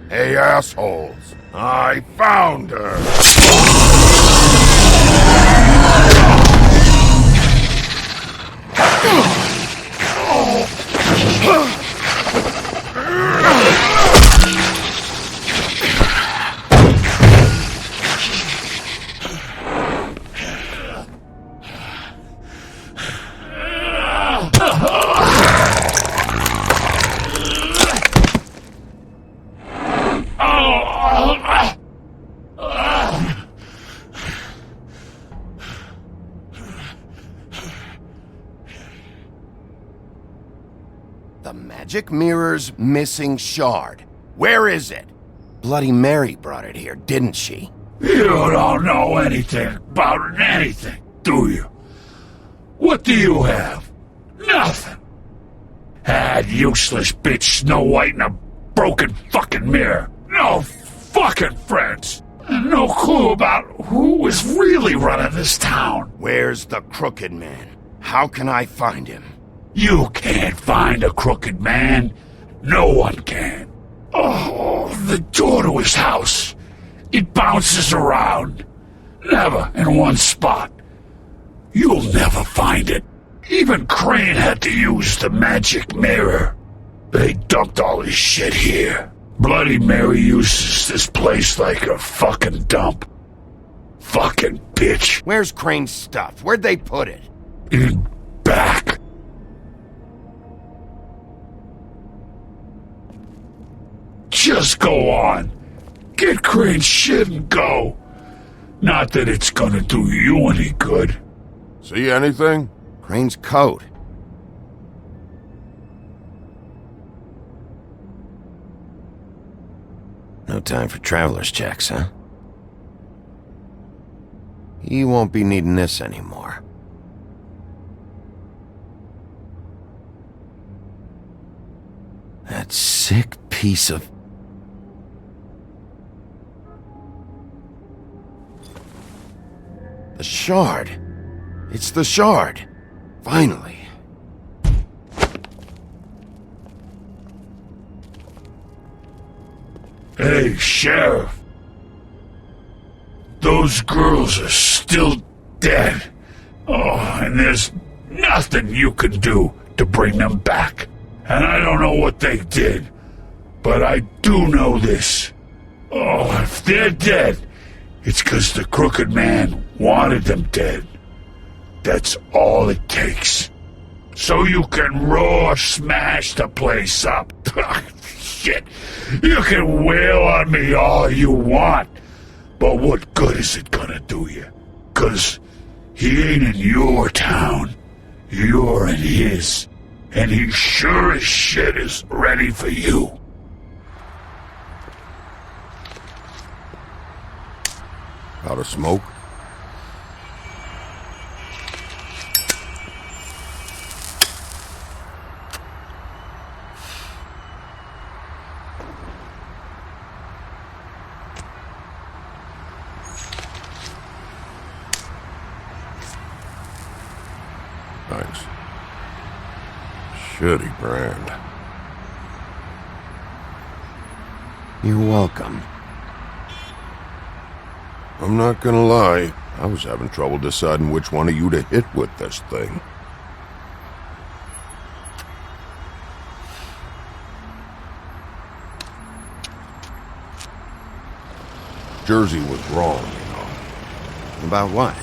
Hey, assholes. I found her. The magic mirror's missing shard. Where is it? Bloody Mary brought it here, didn't she? You don't know anything about anything, do you? What do you have? Nothing. Had useless bitch Snow White in a broken fucking mirror. No fucking friends. And no clue about who was really running this town. Where's the Crooked Man? How can I find him? You can't find a crooked man. No one can. Oh, the door to his house. It bounces around. Never in one spot. You'll never find it. Even Crane had to use the magic mirror. They dumped all his shit here. Bloody Mary uses this place like a fucking dump. Fucking bitch. Where's Crane's stuff? Where'd they put it? In back. Just go on. Get Crane's shit and go. Not that it's gonna do you any good. See anything? Crane's coat. No time for traveler's checks, huh? He won't be needing this anymore. That sick piece of... The shard. It's the shard. Finally. Hey, Sheriff. Those girls are still dead. Oh, and there's nothing you can do to bring them back. And I don't know what they did, but I do know this. Oh, if they're dead, it's 'cause the Crooked Man wanted them dead. That's all it takes. So you can raw smash the place up. Shit, you can wail on me all you want, but what good is it gonna do you? 'Cause he ain't in your town. You're in his. And he sure as shit is ready for you. Out of smoke? Thanks. Shitty brand. You're welcome. I'm not gonna lie, I was having trouble deciding which one of you to hit with this thing. Jersey was wrong, you know. About what?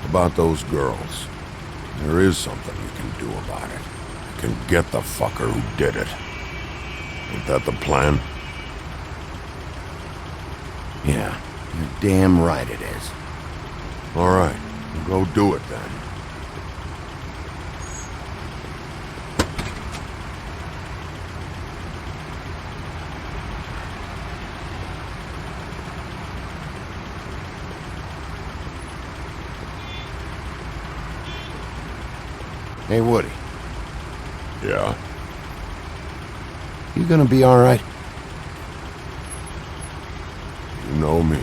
About those girls. There is something you can do about it. You can get the fucker who did it. Ain't that the plan? Yeah, you're damn right it is. All right, go do it then. Hey, Woody. Yeah? You gonna be all right? You know me.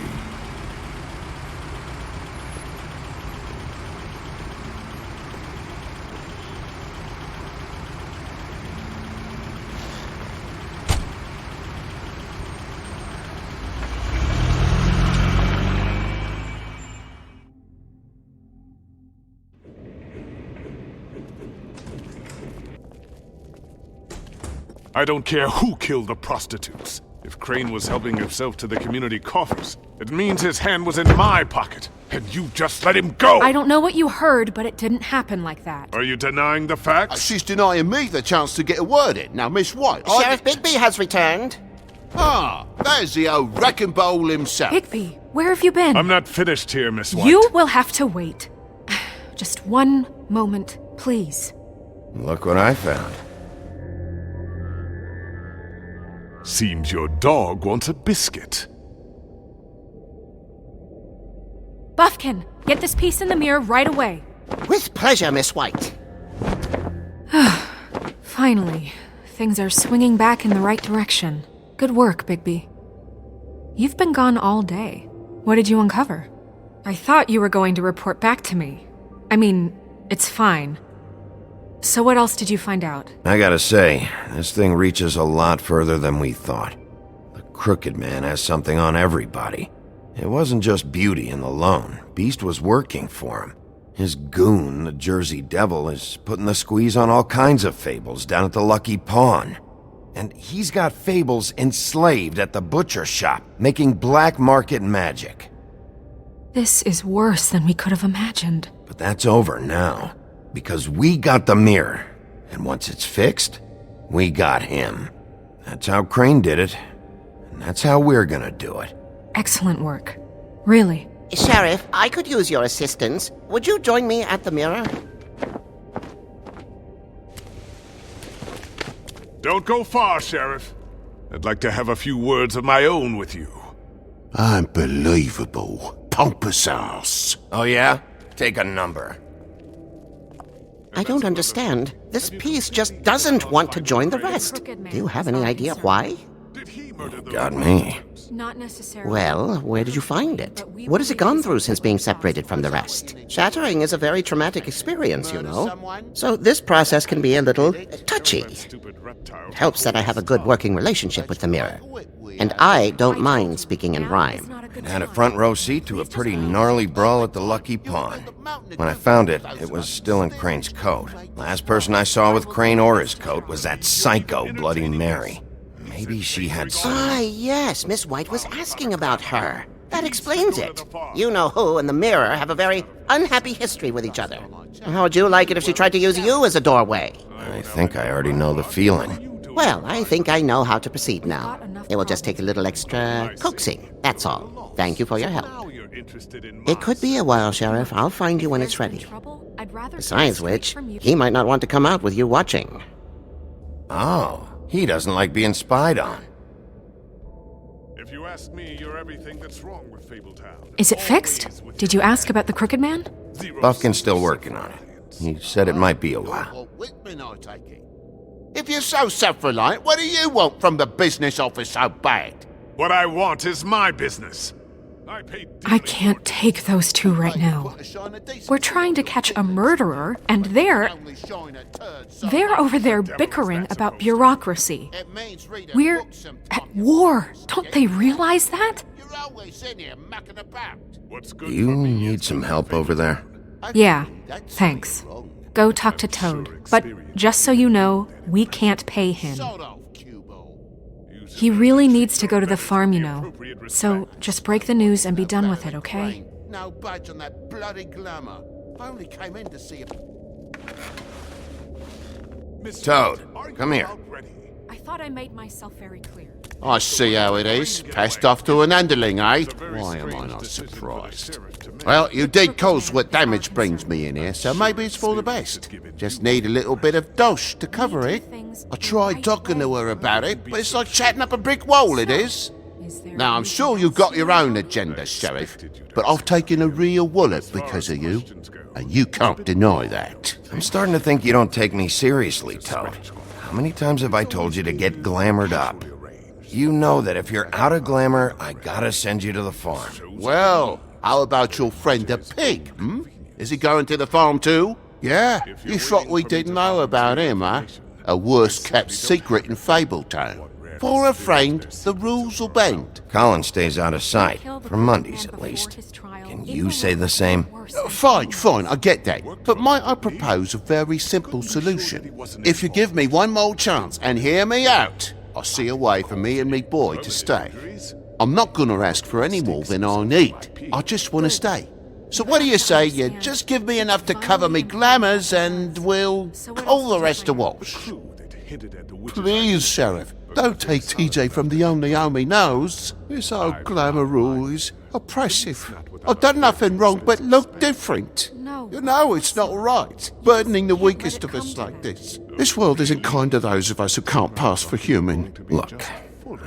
I don't care who killed the prostitutes. If Crane was helping himself to the community coffers, it means his hand was in my pocket, and you just let him go! I don't know what you heard, but it didn't happen like that. Are you denying the facts? She's denying me the chance to get a word in. Now, Miss White... Sheriff Bigby has returned. Ah, there's the old wrecking bowl himself. Bigby, where have you been? I'm not finished here, Miss White. You will have to wait. Just one moment, please. Look what I found. Seems your dog wants a biscuit. Buffkin, get this piece in the mirror right away. With pleasure, Miss White. Finally, things are swinging back in the right direction. Good work, Bigby. You've been gone all day. What did you uncover? I thought you were going to report back to me. I mean, it's fine. So what else did you find out? I gotta say, this thing reaches a lot further than we thought. The Crooked Man has something on everybody. It wasn't just Beauty and the Lone. Beast was working for him. His goon, the Jersey Devil, is putting the squeeze on all kinds of fables down at the Lucky Pawn. And he's got fables enslaved at the butcher shop, making black market magic. This is worse than we could have imagined. But that's over now. Because we got the mirror, and once it's fixed, we got him. That's how Crane did it, and that's how we're gonna do it. Excellent work. Really. Sheriff, I could use your assistance. Would you join me at the mirror? Don't go far, Sheriff. I'd like to have a few words of my own with you. Unbelievable. Pompous ass. Oh yeah? Take a number. I don't understand. This piece just doesn't want to join the rest. Do you have any idea why? Got me. Not necessarily. Well, where did you find it? What has it gone through since being separated from the rest? Shattering is a very traumatic experience, you know. So this process can be a little touchy. It helps that I have a good working relationship with the mirror. And I don't mind speaking in rhyme. And had a front row seat to a pretty gnarly brawl at the Lucky Pawn. When I found it, it was still in Crane's coat. Last person I saw with Crane or his coat was that psycho Bloody Mary. Maybe she had some... Ah, yes, Miss White was asking about her. That explains it. You know who and the mirror have a very unhappy history with each other. How would you like it if she tried to use you as a doorway? I think I already know the feeling. Well, I think I know how to proceed now. It will just take a little extra coaxing, that's all. Thank you for your help. It could be a while, Sheriff. I'll find you when it's ready. Besides which, he might not want to come out with you watching. Oh, he doesn't like being spied on. If you ask me, you're everything that's wrong with Fabletown. Is it fixed? Did you ask about the Crooked Man? Buffkin's still working on it. He said it might be a while. If you're so self-reliant, what do you want from the business office so bad? What I want is my business. I can't take those two right now. We're trying to catch a murderer, and they're over there bickering about bureaucracy. We're at war. Don't they realize that? You need some help over there? Yeah, thanks. Go talk to Toad. But just so you know, we can't pay him. He really needs to go to the farm, you know. So just break the news and be done with it, okay? No budge on that bloody glamour. I only came in to see if... Toad, come here. I thought I made myself very clear. I see how it is. Passed off to an underling, eh? Why am I not surprised? Well, you did cause what damage brings me in here, so maybe it's for the best. Just need a little bit of dosh to cover it. I tried talking to her about it, but it's like chatting up a brick wall, it is. Now, I'm sure you've got your own agenda, Sheriff, but I've taken a real wallop because of you, and you can't deny that. I'm starting to think you don't take me seriously, Toad. How many times have I told you to get glamored up? You know that if you're out of glamour, I gotta send you to the farm. Well, how about your friend the pig, hmm? Is he going to the farm too? Yeah? You thought we didn't know about him, huh? A worst-kept secret in Fabletown. For a friend, the rules will bend. Colin stays out of sight, for Mondays at least. Can you say the same? Fine, I get that. But might I propose a very simple solution? If you give me one more chance and hear me out, I'll see a way for me and me boy to stay. I'm not gonna ask for any more than I need. I just want to stay. So what do you say you just give me enough to cover me glamours and we'll call the rest a wash? Please, Sheriff, don't take TJ from the only home he knows. This old glamour rule is oppressive. I've done nothing wrong but look different. You know it's not right, burdening the weakest of us like this. This world isn't kind to those of us who can't pass for human. Look,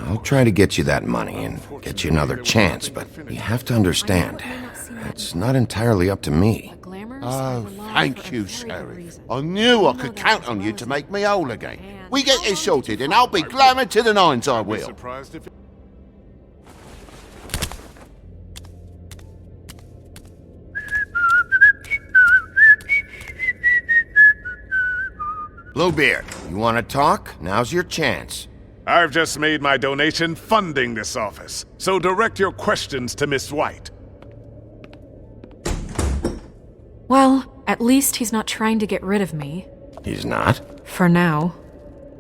I'll try to get you that money and get you another chance, but you have to understand, it's not entirely up to me. Oh, thank you, Sheriff. I knew I could count on you to make me whole again. We get this sorted and I'll be glamour to the nines, I will. Bluebeard, you want to talk? Now's your chance. I've just made my donation funding this office, so direct your questions to Miss White. Well, at least he's not trying to get rid of me. He's not? For now.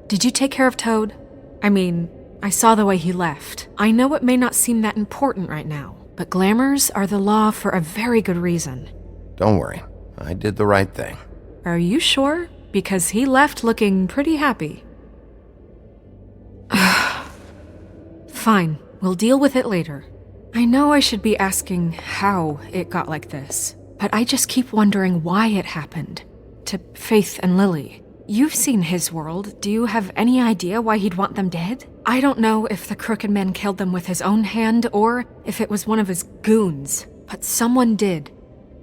Did you take care of Toad? I mean, I saw the way he left. I know it may not seem that important right now, but glamours are the law for a very good reason. Don't worry. I did the right thing. Are you sure? Because he left looking pretty happy. Fine, we'll deal with it later. I know I should be asking how it got like this, but I just keep wondering why it happened. To Faith and Lily. You've seen his world. Do you have any idea why he'd want them dead? I don't know if the Crooked Man killed them with his own hand or if it was one of his goons, but someone did.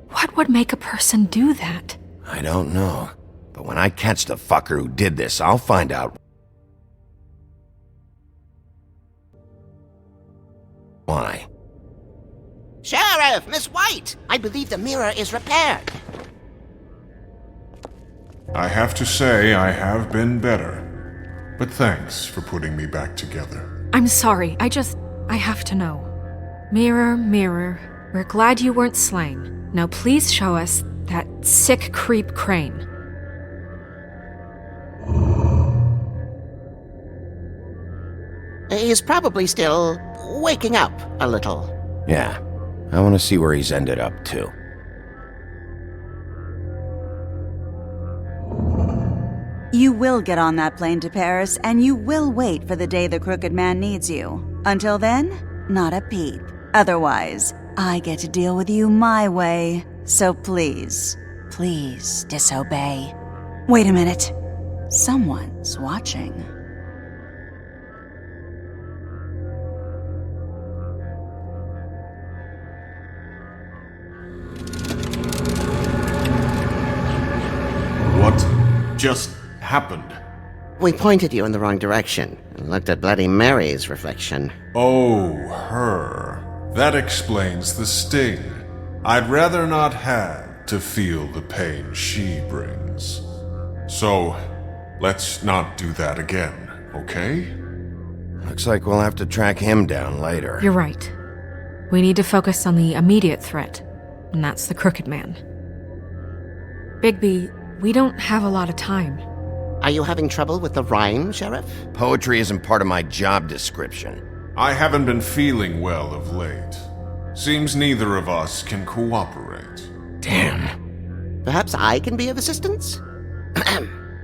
What would make a person do that? I don't know. But when I catch the fucker who did this, I'll find out. Why? Sheriff, Miss White! I believe the mirror is repaired. I have to say I have been better. But thanks for putting me back together. I'm sorry, I have to know. Mirror, mirror, we're glad you weren't slain. Now please show us that sick creep Crane. He's probably still waking up a little. Yeah, I want to see where he's ended up, too. You will get on that plane to Paris, and you will wait for the day the Crooked Man needs you. Until then, not a peep. Otherwise, I get to deal with you my way. So please, please disobey. Wait a minute. Someone's watching. What just happened? We pointed you in the wrong direction and looked at Bloody Mary's reflection. Oh, her. That explains the sting. I'd rather not have to feel the pain she brings. So, let's not do that again, okay? Looks like we'll have to track him down later. You're right. We need to focus on the immediate threat, and that's the Crooked Man. Bigby, we don't have a lot of time. Are you having trouble with the rhyme, Sheriff? Poetry isn't part of my job description. I haven't been feeling well of late. Seems neither of us can cooperate. Damn. Perhaps I can be of assistance?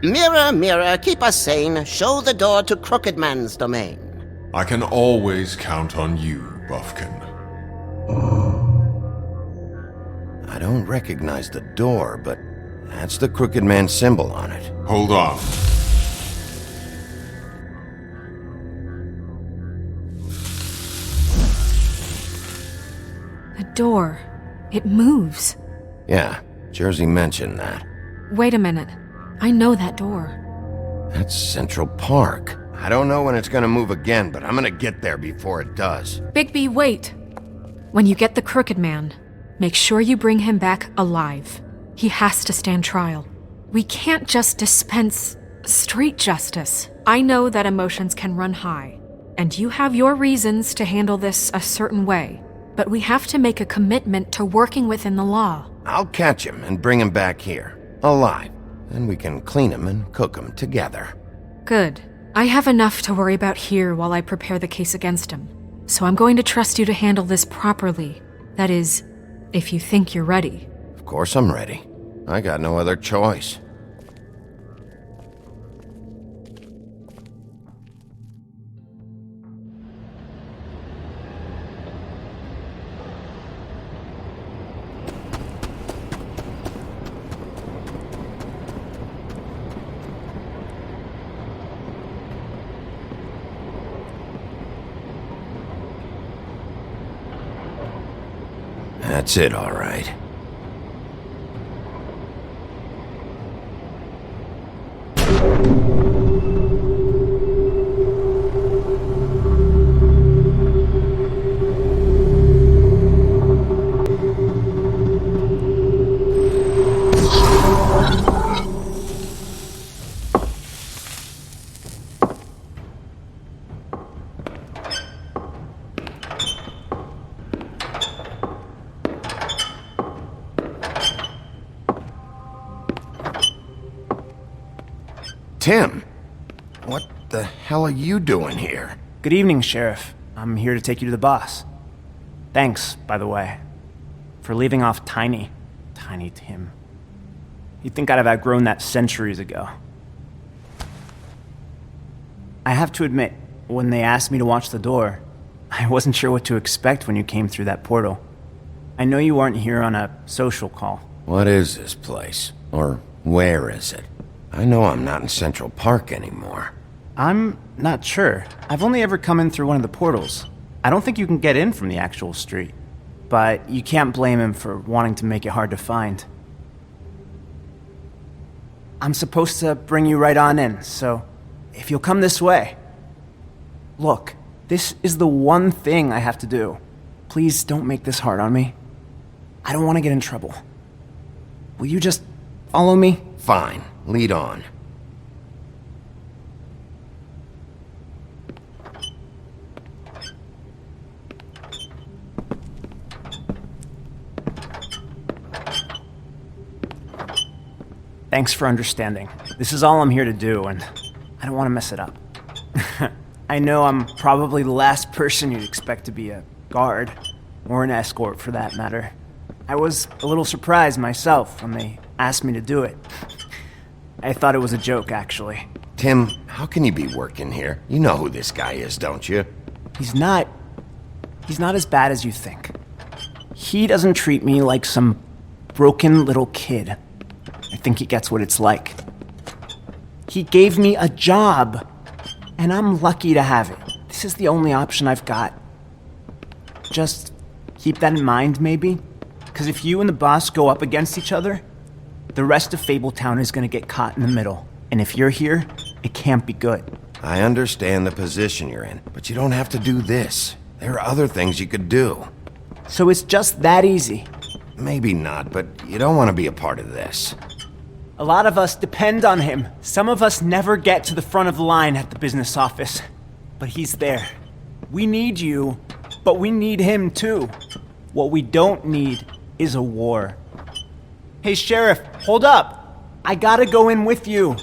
Mirror, mirror, keep us sane. Show the door to Crooked Man's domain. I can always count on you, Buffkin. I don't recognize the door, but that's the Crooked Man symbol on it. Hold on. The door. It moves. Yeah, Jersey mentioned that. Wait a minute. I know that door. That's Central Park. I don't know when it's gonna move again, but I'm gonna get there before it does. Bigby, wait! When you get the Crooked Man, make sure you bring him back alive. He has to stand trial. We can't just dispense street justice. I know that emotions can run high, and you have your reasons to handle this a certain way, but we have to make a commitment to working within the law. I'll catch him and bring him back here, alive. Then we can clean him and cook him together. Good. I have enough to worry about here while I prepare the case against him. So I'm going to trust you to handle this properly. That is, if you think you're ready. Of course I'm ready. I got no other choice. That's it, all right. Tim, what the hell are you doing here? Good evening, Sheriff. I'm here to take you to the boss. Thanks, by the way, for leaving off Tiny. Tiny Tim. You'd think I'd have outgrown that centuries ago. I have to admit, when they asked me to watch the door, I wasn't sure what to expect when you came through that portal. I know you aren't here on a social call. What is this place? Or where is it? I know I'm not in Central Park anymore. I'm not sure. I've only ever come in through one of the portals. I don't think you can get in from the actual street. But you can't blame him for wanting to make it hard to find. I'm supposed to bring you right on in, so if you'll come this way. Look, This is the one thing I have to do. Please don't make this hard on me. I don't want to get in trouble. Will you just follow me? Fine. Lead on. Thanks for understanding. This is all I'm here to do, and I don't want to mess it up. I know I'm probably the last person you'd expect to be a guard, or an escort for that matter. I was a little surprised myself when they asked me to do it. I thought it was a joke, actually. Tim, how can you be working here? You know who this guy is, don't you? He's not as bad as you think. He doesn't treat me like some broken little kid. I think he gets what it's like. He gave me a job, and I'm lucky to have it. This is the only option I've got. Just keep that in mind, maybe? Because if you and the boss go up against each other, the rest of Fabletown is going to get caught in the middle. And if you're here, it can't be good. I understand the position you're in, but you don't have to do this. There are other things you could do. So it's just that easy? Maybe not, but you don't want to be a part of this. A lot of us depend on him. Some of us never get to the front of the line at the business office. But he's there. We need you, but we need him too. What we don't need is a war. Hey, Sheriff, hold up. I gotta go in with you.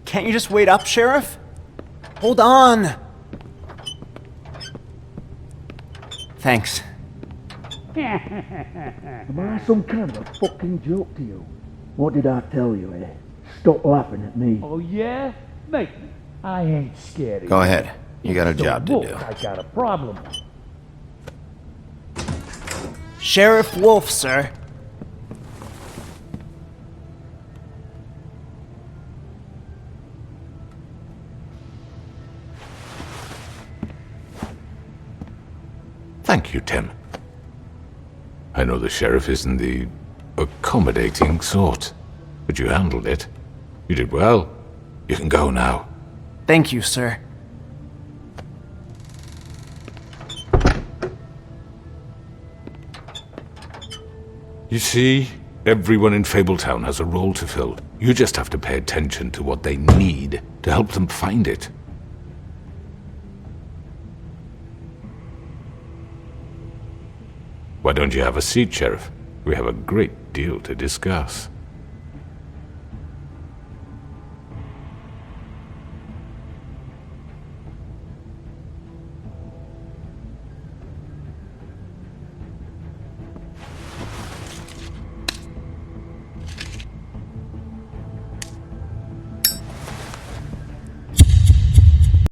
Can't you just wait up, Sheriff? Hold on. Thanks. Am I some kind of a fucking joke to you? What did I tell you, eh? Stop laughing at me. Oh, yeah? Mate, I ain't scared of Go you. ahead. You got a job to Look, do. I got a problem. Sheriff Wolf, sir. Thank you, Tim. I know the sheriff isn't the accommodating sort, but you handled it. You did well. You can go now. Thank you, sir. You see, everyone in Fabletown has a role to fill. You just have to pay attention to what they need to help them find it. Why don't you have a seat, Sheriff? We have a great deal to discuss.